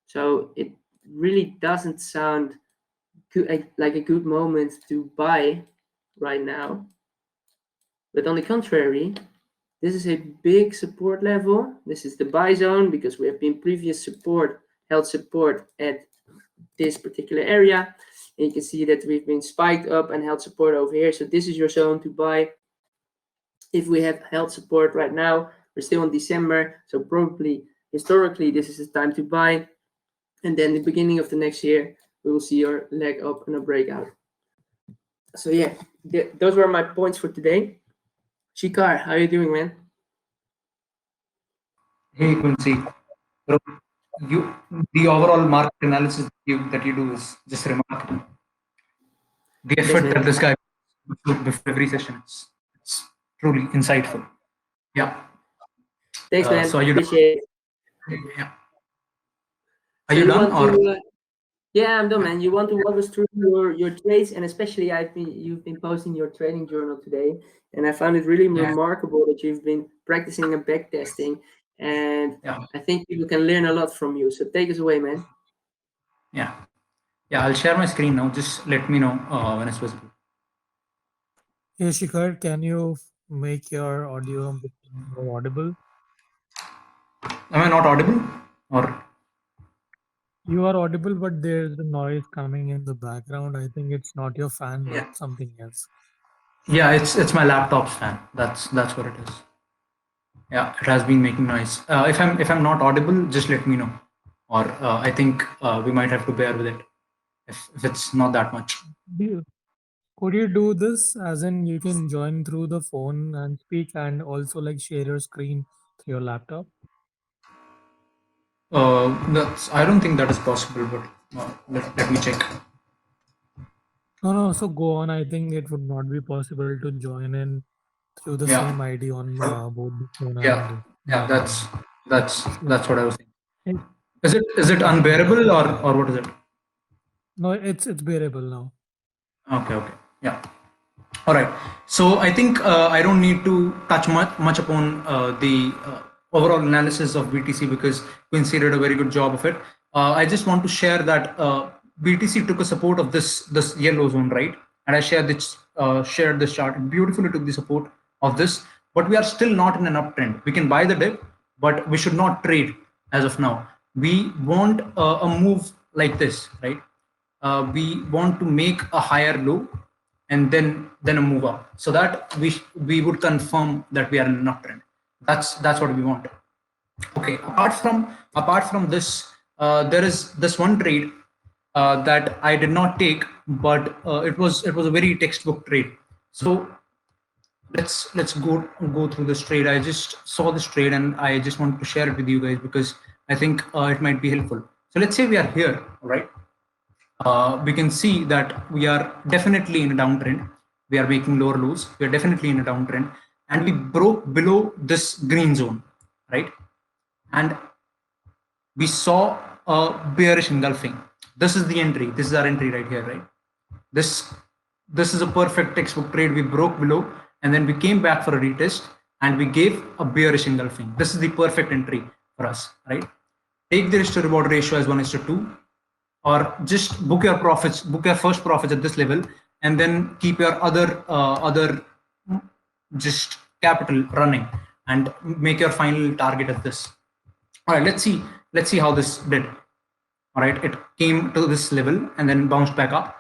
So it really doesn't sound good, like a good moment to buy right now. But on the contrary, this is a big support level. This is the buy zone because we have been previous held support at this particular area. And you can see that we've been spiked up and held support over here. So this is your zone to buy. If we have held support right now, we're still in December. So probably historically, this is the time to buy. And then the beginning of the next year, we will see our leg up and a breakout. So yeah, those were my points for today. Shikar, how are you doing, man? Hey, Quincy. The overall market analysis that you do is just remarkable. The effort that this guy puts before every session, it's truly insightful. Yeah. Thanks, man. So are you Appreciate done? it. Yeah. Are you done or? Yeah, I'm done, man. You want to walk us through your trades, and especially you've been posting your trading journal today, and I found it really remarkable that you've been practicing a back testing, and I think people can learn a lot from you. So take us away, man. Yeah, I'll share my screen now. Just let me know when it's visible. Hey, Shikhar, can you make your audio a bit more audible? Am I not audible or? You are audible, but there's a noise coming in the background. I think it's not your fan, but something else. Yeah, it's my laptop's fan. That's what it is. Yeah, it has been making noise. If I'm not audible, just let me know, or I think we might have to bear with it if it's not that much. Could you do this as in you can join through the phone and speak and also like share your screen through your laptop? I don't think that is possible, but let me check. No, so go on. I think it would not be possible to join in through the same ID on both the phone and that's what I was thinking. It- Is it unbearable or what is it? No, it's bearable now. Okay, yeah. All right. So I think I don't need to touch much upon the overall analysis of BTC because Quincy did a very good job of it. I just want to share that BTC took a support of this yellow zone, right? And I shared this chart. It beautifully took the support of this, but we are still not in an uptrend. We can buy the dip, but we should not trade as of now. We want a move like this, right? We want to make a higher low and then a move up, so that we would confirm that we are in an uptrend. That's what we want. Okay. Apart from this, there is this one trade that I did not take, but it was a very textbook trade. So let's go through this trade. I just saw this trade and I just want to share it with you guys because I think it might be helpful. So let's say we are here, all right? We can see that we are definitely in a downtrend. We are making lower lows. We are definitely in a downtrend, and we broke below this green zone, right? And we saw a bearish engulfing. This is the entry. This is our entry right here, right? This is a perfect textbook trade. We broke below and then we came back for a retest and we gave a bearish engulfing. This is the perfect entry for us, right? Take the risk to reward ratio as 1:2, or just book your profits, book your first profits at this level, and then keep your other just capital running and make your final target at this. All right, let's see how this did. All right, it came to this level and then bounced back up.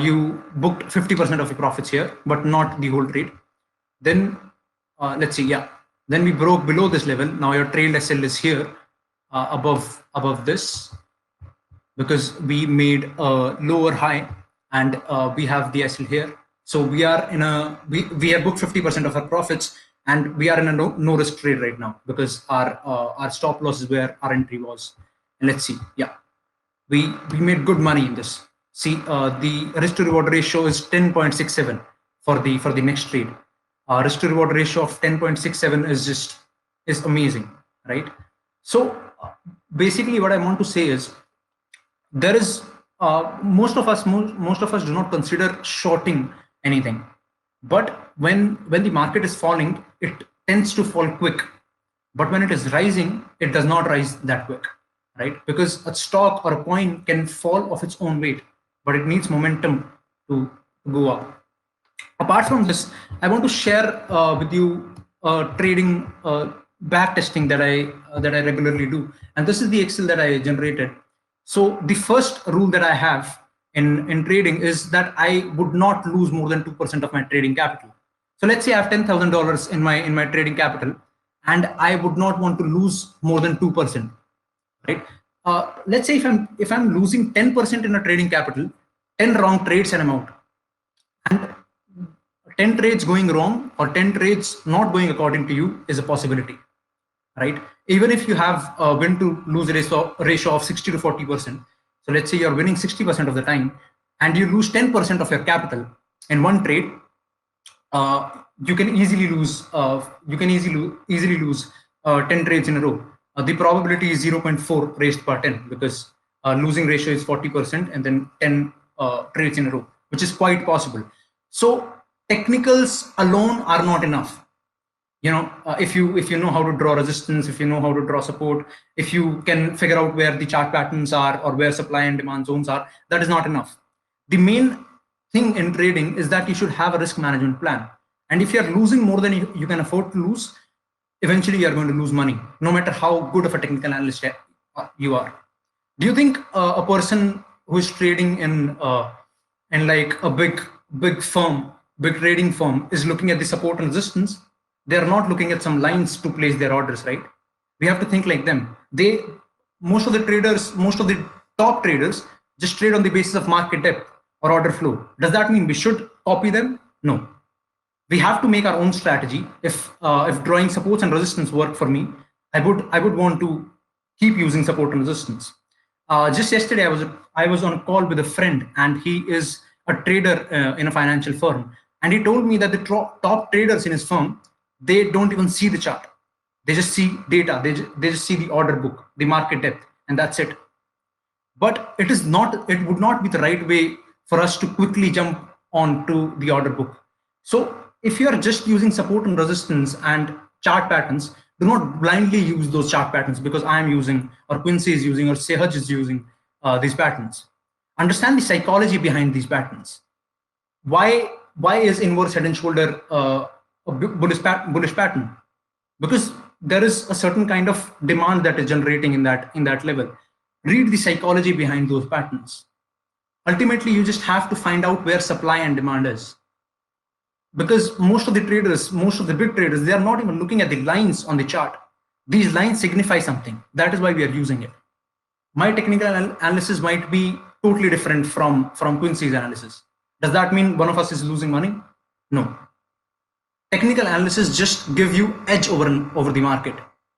You booked 50% of your profits here, but not the whole trade. Then let's see, yeah. Then we broke below this level. Now your trailed SL is here, above this, because we made a lower high and we have the SL here. So we are in a we have booked 50% of our profits and we are in a no risk trade right now because our stop loss is where our entry was. And let's see, yeah, we made good money in this. See, the risk to reward ratio is 10.67 for the next trade. Risk to reward ratio of 10.67 is amazing, right? So basically what I want to say is there is most of us do not consider shorting anything, but when the market is falling, it tends to fall quick, but when it is rising, it does not rise that quick, right? Because a stock or a coin can fall of its own weight, but it needs momentum to go up. Apart from this, I want to share with you trading back testing that I regularly do, and this is the Excel that I generated. So the first rule that I have in trading is that I would not lose more than 2% of my trading capital. So let's say I have $10,000 in my trading capital, and I would not want to lose more than 2%, right? Let's say if I'm losing 10% in a trading capital, 10 wrong trades and I'm out. And 10 trades going wrong or 10 trades not going according to you is a possibility, right? Even if you have a win to lose ratio of 60 to 40%. So let's say you're winning 60% of the time and you lose 10% of your capital in one trade, you can easily lose 10 trades in a row. The probability is 0.4 raised per 10 because losing ratio is 40% and then 10 trades in a row, which is quite possible. So technicals alone are not enough. You know, if you know how to draw resistance, if you know how to draw support, if you can figure out where the chart patterns are or where supply and demand zones are, that is not enough. The main thing in trading is that you should have a risk management plan. And if you're losing more than you can afford to lose, eventually you're going to lose money, no matter how good of a technical analyst you are. Do you think a person who is trading in like a big firm, big trading firm, is looking at the support and resistance? They're not looking at some lines to place their orders, right? We have to think like them. Most of the top traders just trade on the basis of market depth or order flow. Does that mean we should copy them? No. We have to make our own strategy. If drawing supports and resistance work for me, I would want to keep using support and resistance. Just yesterday, I was on a call with a friend, and he is a trader in a financial firm, and he told me that the top traders in his firm, they don't even see the chart. They just see data. They just see the order book, the market depth, and that's it. But it would not be the right way for us to quickly jump onto the order book. So if you are just using support and resistance and chart patterns, do not blindly use those chart patterns because I am using, or Quincy is using, or Sehaj is using these patterns. Understand the psychology behind these patterns. Why is inverse head and shoulder a bullish pattern? Because there is a certain kind of demand that is generating in that level. Read the psychology behind those patterns. Ultimately, you just have to find out where supply and demand is. Because most of the big traders, they are not even looking at the lines on the chart. These lines signify something. That is why we are using it. My technical analysis might be totally different from Quincy's analysis. Does that mean one of us is losing money? No. Technical analysis just give you edge over the market.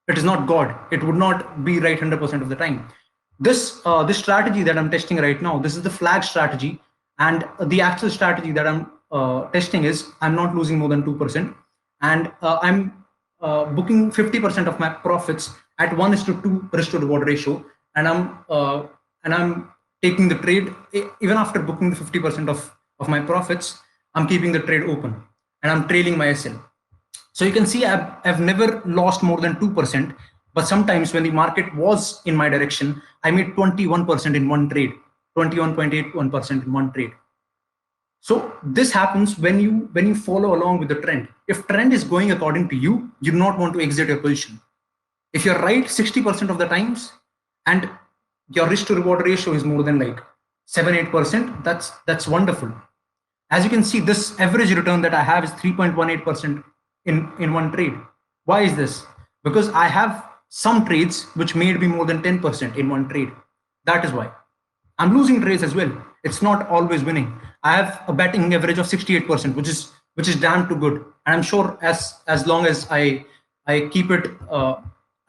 It is not God. It would not be right 100% of the time. This strategy that I'm testing right now, this is the flag strategy, and the actual strategy that I'm testing is I'm not losing more than 2%, and I'm booking 50% of my profits at 1:2 risk to reward ratio, and I'm taking the trade even after booking the 50% of of my profits, I'm keeping the trade open and I'm trailing my SL. So you can see I've never lost more than 2%, but sometimes when the market was in my direction, I made 21% in one trade, 21.81% in one trade. So this happens when you follow along with the trend. If trend is going according to you, you do not want to exit your position. If you're right 60% of the times and your risk to reward ratio is more than like 7-8%, that's wonderful. As you can see, this average return that I have is 3.18% in one trade. Why is this? Because I have some trades which made me more than 10% in one trade. That is why. I'm losing trades as well. It's not always winning. I have a betting average of 68%, which is damn too good. And I'm sure as long as I keep it,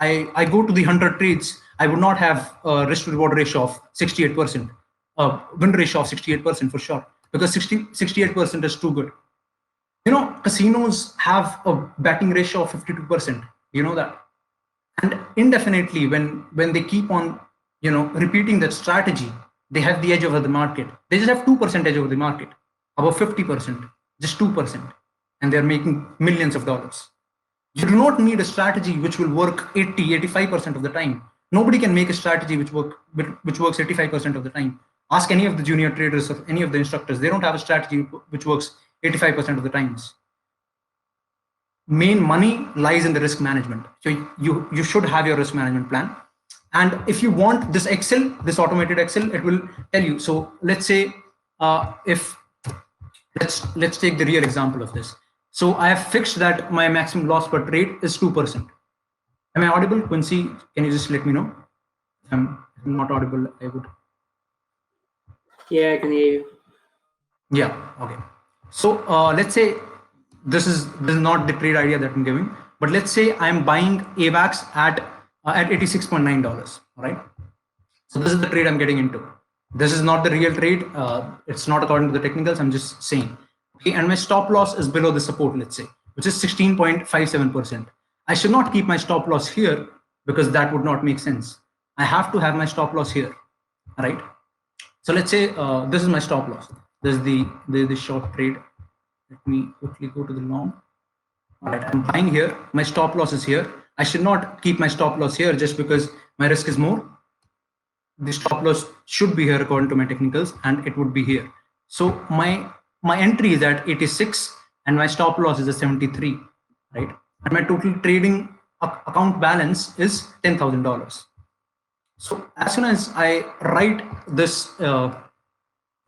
I go to the 100 trades, I would not have a risk to reward ratio of 68%, win ratio of 68% for sure, because 68% is too good. You know, casinos have a betting ratio of 52%. You know that. And indefinitely, when they keep on, repeating that strategy, they have the edge over the market. They just have 2% edge over the market, above 50%, just 2%, and they're making millions of dollars. You do not need a strategy which will work 85% of the time. Nobody can make a strategy which works 85% of the time. Ask any of the junior traders or any of the instructors. They don't have a strategy which works 85% of the times. Main money lies in the risk management. So you should have your risk management plan. And if you want this Excel, this automated Excel, it will tell you. So let's say let's take the real example of this. So I have fixed that my maximum loss per trade is 2%. Am I audible, Quincy? Can you just let me know? If I'm not audible, I would. Yeah, I can hear you. Yeah. Okay. So let's say this is not the trade idea that I'm giving, but let's say I'm buying AVAX at $86.9. All right. So this is the trade I'm getting into. This is not the real trade. It's not according to the technicals. I'm just saying. Okay. And my stop loss is below the support, let's say, which is 16.57%. I should not keep my stop loss here because that would not make sense. I have to have my stop loss here. All right. So let's say this is my stop loss. This is the short trade. Let me quickly go to the long. All right, I'm buying here. My stop loss is here. I should not keep my stop loss here just because my risk is more. The stop loss should be here according to my technicals, and it would be here. So my entry is at 86, and my stop loss is at 73, right? And my total trading account balance is $10,000. So as soon as I write this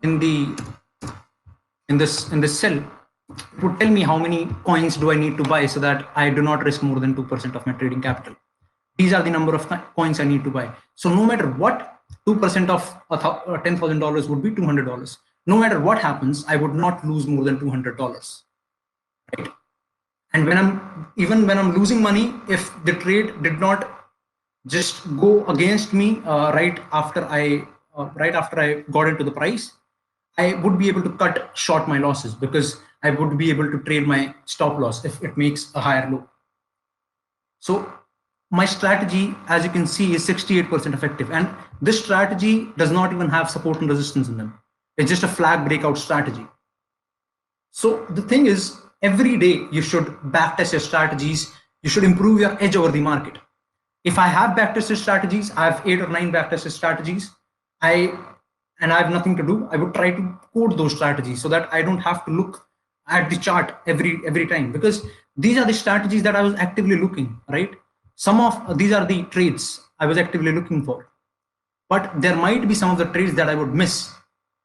in this cell, it would tell me how many coins do I need to buy so that I do not risk more than 2% of my trading capital. These are the number of coins I need to buy. So no matter what, 2% of $10,000 would be $200. No matter what happens, I would not lose more than $200, right? And when I'm losing money, if the trade did not just go against me right after I got into the price, I would be able to cut short my losses because I would be able to trade my stop loss if it makes a higher low. So my strategy, as you can see, is 68% effective. And this strategy does not even have support and resistance in them. It's just a flag breakout strategy. So the thing is, every day you should backtest your strategies. You should improve your edge over the market. If I have backtested strategies, I have 8 or 9 backtested strategies, and I have nothing to do, I would try to code those strategies so that I don't have to look at the chart every time, because these are the strategies that I was actively looking, right? Some of these are the trades I was actively looking for, but there might be some of the trades that I would miss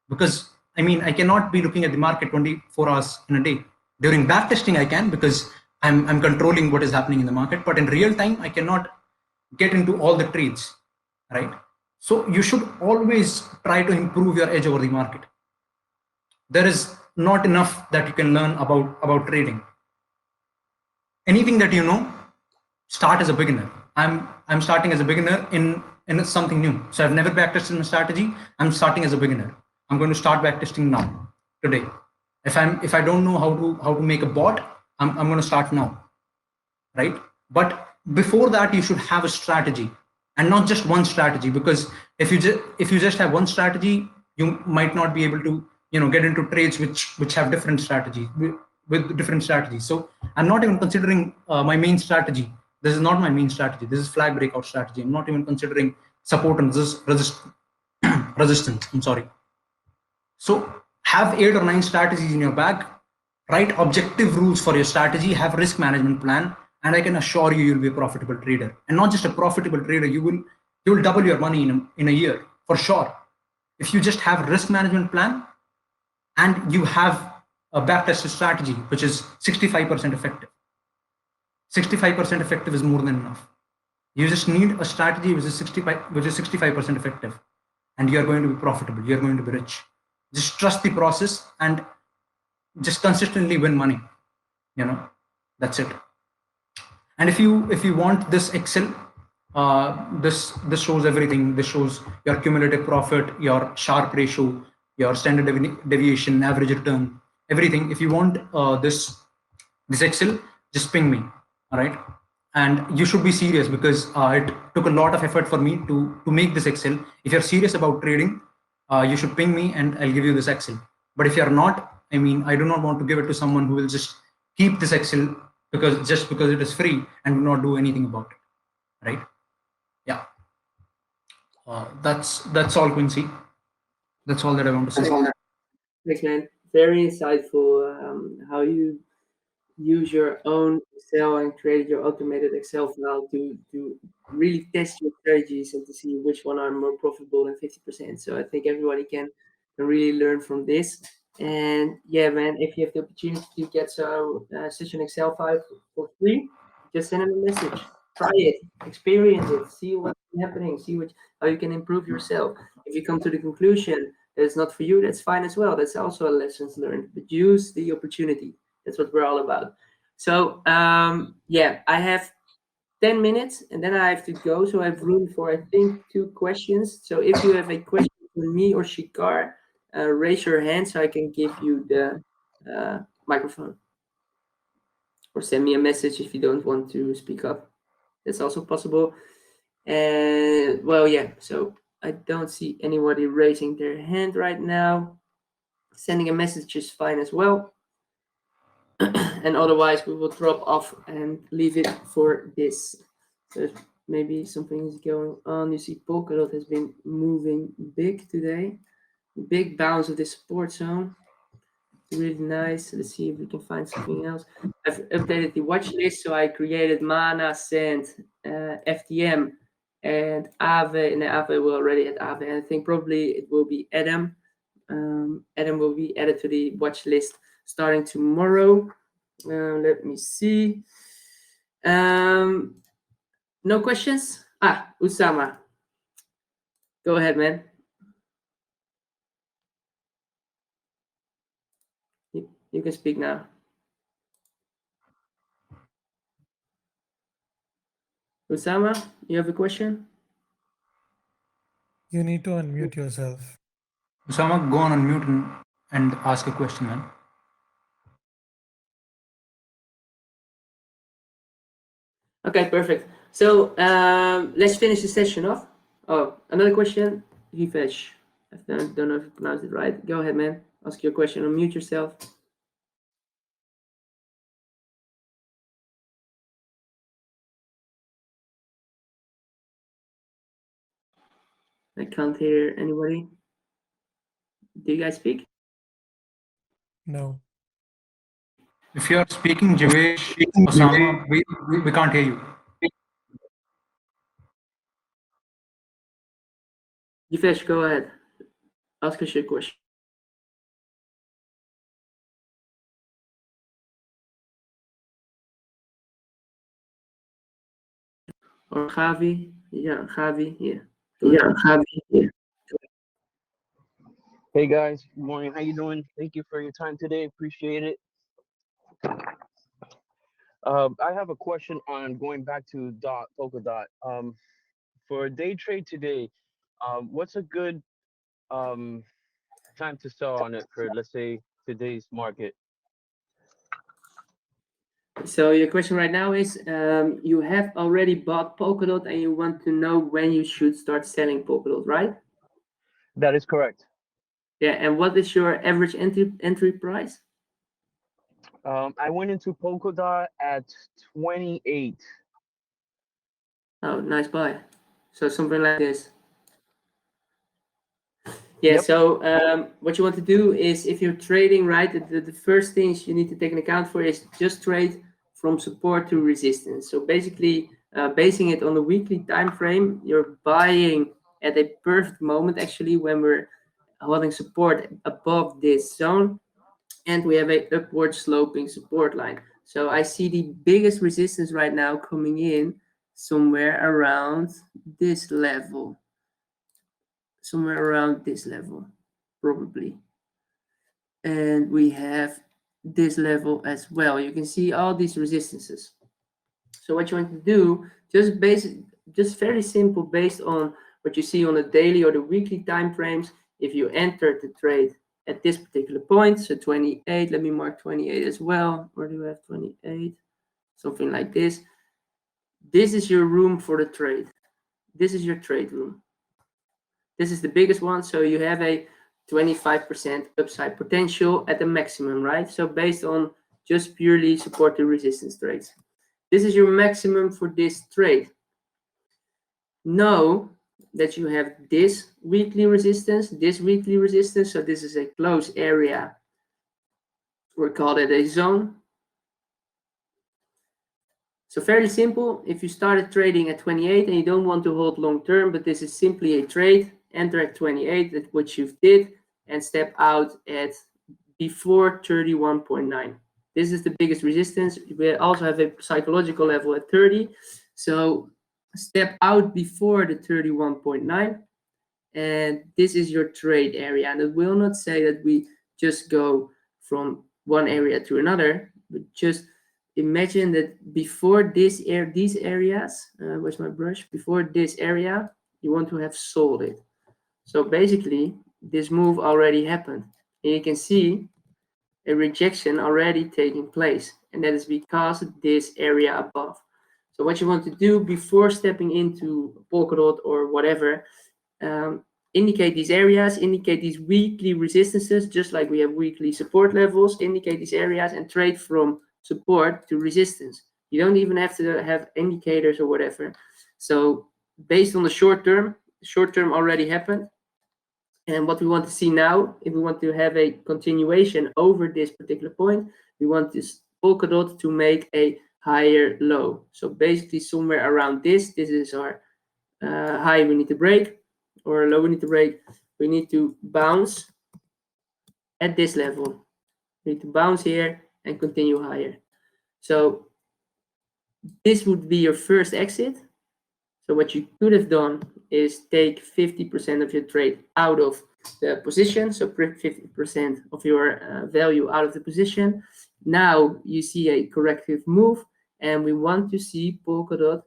because I cannot be looking at the market 24 hours in a day. During backtesting, I can because I'm controlling what is happening in the market, but in real time, I cannot get into all the trades, right? So you should always try to improve your edge over the market. There is not enough that you can learn about trading. Anything that you know, start as a beginner. I'm starting as a beginner in something new. So I've never backtested my strategy. I'm starting as a beginner. I'm going to start backtesting now, today. If I don't know how to make a bot, I'm going to start now, right? But before that, you should have a strategy. And not just one strategy, because if you just have one strategy, you might not be able to get into trades which have different strategies with different strategies. So I'm not even considering my main strategy. This is not my main strategy. This is flag breakout strategy. I'm not even considering support and resistance. I'm sorry. So have 8 or 9 strategies in your bag. Write objective rules for your strategy. Have risk management plan, and I can assure you, you'll be a profitable trader. And not just a profitable trader, you will double your money in a year for sure. If you just have risk management plan and you have a backtested strategy, which is 65% effective. 65% effective is more than enough. You just need a strategy which is 65% effective, and you are going to be profitable. You are going to be rich. Just trust the process and just consistently win money. That's it. And if you want this Excel, this shows everything. This shows your cumulative profit, your Sharpe ratio, your standard deviation, average return, everything. If you want this Excel, just ping me. All right. And you should be serious, because it took a lot of effort for me to make this Excel. If you're serious about trading, you should ping me and I'll give you this Excel. But if you're not, I do not want to give it to someone who will just keep this Excel because it is free and will not do anything about it. Right? Yeah. That's all, Quincy. That's all that I want to say. Thanks, man. Very insightful. How you use your own Excel and create your automated Excel file to really test your strategies and to see which one are more profitable than 50%. So I think everybody can really learn from this. And yeah, man, if you have the opportunity to get such an Excel file for free, just send them a message. Try it, experience it, see what's happening, see how you can improve yourself. If you come to the conclusion that it's not for you, that's fine as well. That's also a lessons learned. But use the opportunity. That's what we're all about. So yeah, I have 10 minutes and then I have to go. So I have room for, I think, 2 questions. So if you have a question for me or Shikar, raise your hand so I can give you the microphone. Or send me a message if you don't want to speak up. That's also possible. And well, yeah, so I don't see anybody raising their hand right now. Sending a message is fine as well. And otherwise we will drop off and leave it for this. So maybe something is going on. You see Polkadot has been moving big today. Big bounce of the support zone. Really nice. Let's see if we can find something else. I've updated the watch list, so I created Mana, Sand, FTM, and Aave. And Aave will already at Aave. And I think probably it will be Adam. Adam will be added to the watch list starting tomorrow. Let me see. No questions? Usama. Go ahead, man. You can speak now. Usama, you have a question? You need to unmute yourself. Usama, go on unmute and ask a question, man. Okay, perfect. So let's finish the session off. Oh, another question. Hifesh. I don't know if you pronounced it right. Go ahead, man. Ask your question. Unmute yourself. I can't hear anybody. Do you guys speak? No. If you are speaking, Jivesh, Osama, we can't hear you. Hifesh, go ahead. Ask us your question. Or Javi. Yeah, Javi. Yeah. Javi. Yeah. Hey guys, good morning. How you doing? Thank you for your time today. Appreciate it. I have a question on going back to Polkadot. For a day trade today, what's a good time to sell on it for, let's say, today's market? So your question right now is, you have already bought Polkadot and you want to know when you should start selling Polkadot, right? That is correct. Yeah, and what is your average entry price? I went into Polkadot at 28. Oh, nice buy. So something like this. Yeah, Yep. so what you want to do is, if you're trading, right, the first things you need to take into account for is just trade from support to resistance. So basically, basing it on the weekly time frame, you're buying at a perfect moment, actually, when we're holding support above this zone, and we have a upward sloping support line. So I see the biggest resistance right now coming in somewhere around this level. Somewhere around this level, probably. And we have this level as well. You can see all these resistances. So what you want to do, just very simple, based on what you see on the daily or the weekly time frames. If you enter the trade at this particular point, so 28, let me mark 28 as well. Where do we have 28? Something like this. This is your room for the trade. This is your trade room. This is the biggest one, so you have a 25% upside potential at the maximum, right? So based on just purely support to resistance trades. This is your maximum for this trade. Know that you have this weekly resistance, so this is a close area. We call it a zone. So very simple. If you started trading at 28 and you don't want to hold long term, but this is simply a trade, enter at 28, that's what you did, and step out at before 31.9. This is the biggest resistance. We also have a psychological level at 30. So step out before the 31.9. And this is your trade area. And it will not say that we just go from one area to another, but just imagine that before these areas, where's my brush? Before this area, you want to have sold it. So basically, this move already happened. And you can see a rejection already taking place. And that is because of this area above. So what you want to do before stepping into Polkadot or whatever, indicate these areas, indicate these weekly resistances, just like we have weekly support levels, indicate these areas and trade from support to resistance. You don't even have to have indicators or whatever. So based on the short term already happened. And what we want to see now, if we want to have a continuation over this particular point, we want this Polkadot to make a higher low. So basically somewhere around this is our high we need to break, or low we need to break. We need to bounce at this level. We need to bounce here and continue higher. So this would be your first exit. So what you could have done is take 50% of your trade out of the position, so 50% of your value out of the position. Now you see a corrective move, and we want to see Polkadot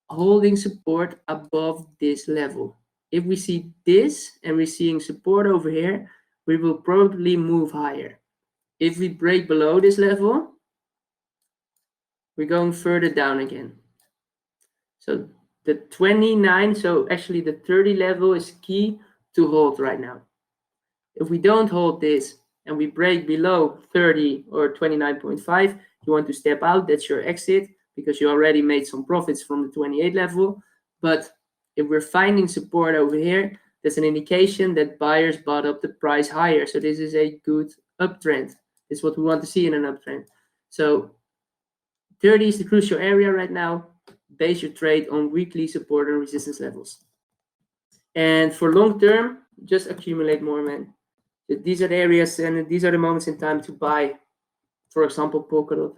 holding support above this level. If we see this and we're seeing support over here, we will probably move higher. If we break below this level, we're going further down again. So the 29, so actually the 30 level is key to hold right now. If we don't hold this and we break below 30 or 29.5, you want to step out. That's your exit, because you already made some profits from the 28 level. But if we're finding support over here, that's an indication that buyers bought up the price higher. So this is a good uptrend. It's what we want to see in an uptrend. So 30 is the crucial area right now. Base your trade on weekly support and resistance levels. And for long term, just accumulate more, man. These are the areas and these are the moments in time to buy, for example, Polkadot.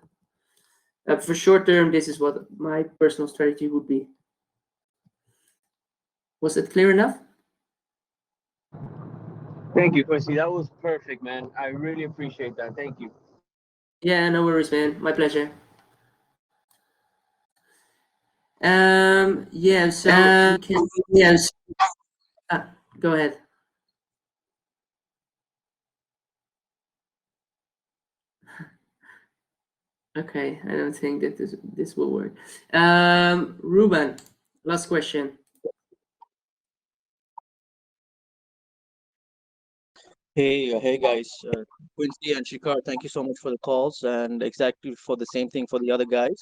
For short term, this is what my personal strategy would be. Was it clear enough? Thank you, Quincy. That was perfect, man. I really appreciate that. Thank you. Yeah, no worries, man. My pleasure. Yeah, so we can, yes. Go ahead. Okay, I don't think that this will work. Ruben, last question. Hey guys, Quincy and Shikar, thank you so much for the calls and exactly for the same thing for the other guys.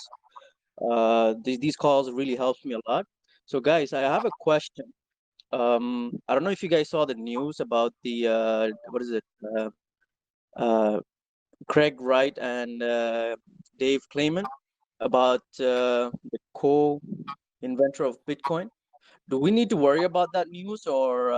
These calls really helps me a lot. So guys, I have a question. I don't know if you guys saw the news about the what is it? Uh, Craig Wright and Dave Clayman about the co-inventor of Bitcoin. Do we need to worry about that news or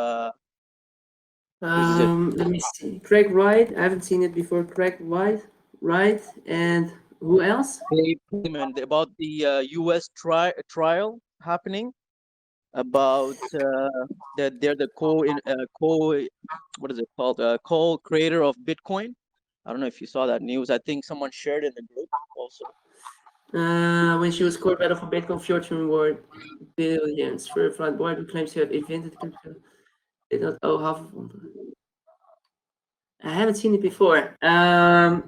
is it? Let me see. Craig Wright. I haven't seen it before. Craig Wright, right? And who else? Dave Clayman about the U.S. trial happening about that they're the what is it called co-creator of Bitcoin. I don't know if you saw that news. I think someone shared in the group also. When she was caught battle for Bitcoin fortune worth billions for a fraud board who claims to have invented crypto. Did not owe half of one. I haven't seen it before. But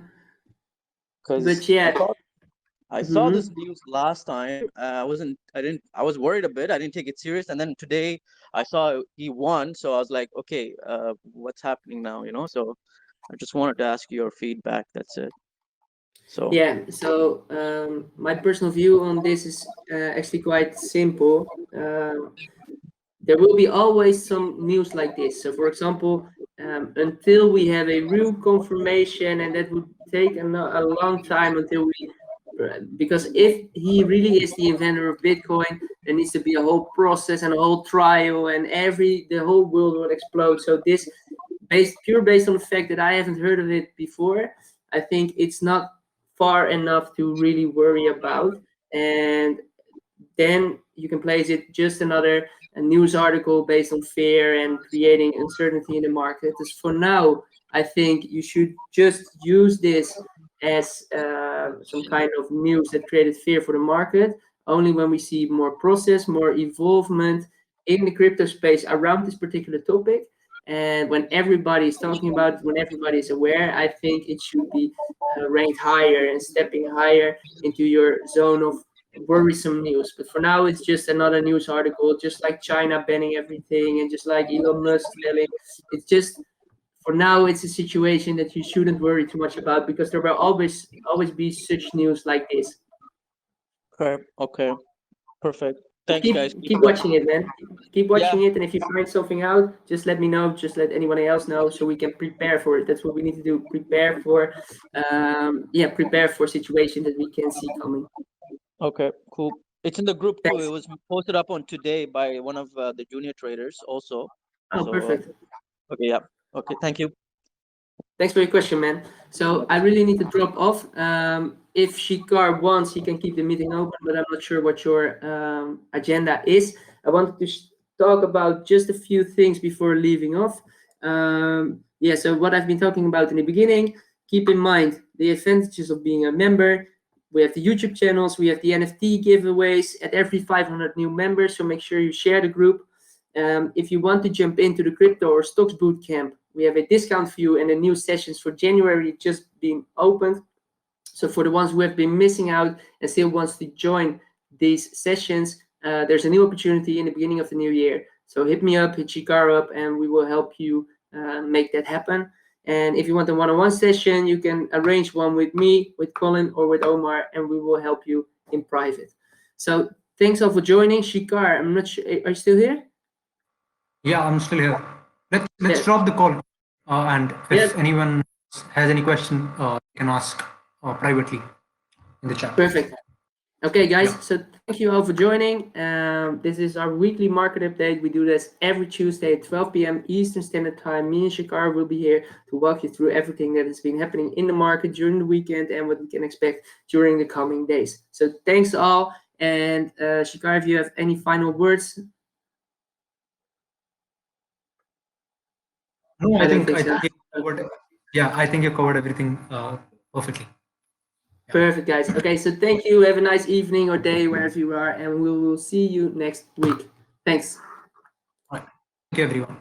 yeah. I saw this news last time. I was worried a bit. I didn't take it serious. And then today I saw he won. So I was like, okay, what's happening now? So I just wanted to ask your feedback. That's it. So yeah, so my personal view on this is actually quite simple. There will be always some news like this. So for example, until we have a real confirmation, and that would take a long time until we, because if he really is the inventor of Bitcoin, there needs to be a whole process and a whole trial, and the whole world will explode. So this, based on the fact that I haven't heard of it before, I think it's not far enough to really worry about. And then you can place it just another news article based on fear and creating uncertainty in the market. As for now, I think you should just use this as some kind of news that created fear for the market. Only when we see more process, more involvement in the crypto space around this particular topic, and when everybody is talking about it, when everybody is aware, I think it should be ranked higher and stepping higher into your zone of worrisome news. But for now, it's just another news article, just like China banning everything and just like Elon Musk telling. It's just, for now, it's a situation that you shouldn't worry too much about, because there will always be such news like this. okay, perfect. Thanks, guys. Keep watching it, man. Keep watching it, and if you find something out, just let me know. Just let anyone else know, so we can prepare for it. That's what we need to do. Prepare for situations that we can see coming. Okay, cool. It's in the group too. It was posted up on today by one of the junior traders also. Oh, perfect. Okay, yeah. Okay, thank you. Thanks for your question, man. So I really need to drop off. If Shikar wants, he can keep the meeting open, but I'm not sure what your agenda is. I wanted to talk about just a few things before leaving off. So what I've been talking about in the beginning, keep in mind the advantages of being a member. We have the YouTube channels, we have the NFT giveaways at every 500 new members, so make sure you share the group. If you want to jump into the crypto or stocks bootcamp, we have a discount for you, and the new sessions for January just being opened. So for the ones who have been missing out and still wants to join these sessions, there's a new opportunity in the beginning of the new year. So hit me up, hit Shikar up, and we will help you make that happen. And if you want a one-on-one session, you can arrange one with me, with Colin, or with Omar, and we will help you in private. So thanks all for joining. Shikar, I'm not sure, are you still here? Yeah, I'm still here. Let's drop the call. And if anyone has any question, you can ask privately in the chat. Perfect. Okay, guys. So thank you all for joining. This is our weekly market update. We do this every Tuesday at 12 p.m. Eastern Standard Time. Me and Shikar will be here to walk you through everything that has been happening in the market during the weekend and what we can expect during the coming days. So thanks all. And Shikar, if you have any final words. No, I think you covered. Yeah, I think you covered everything perfectly. Yeah. Perfect, guys. Okay, so thank you. Have a nice evening or day wherever you are, and we will see you next week. Thanks. All right. Thank you, everyone.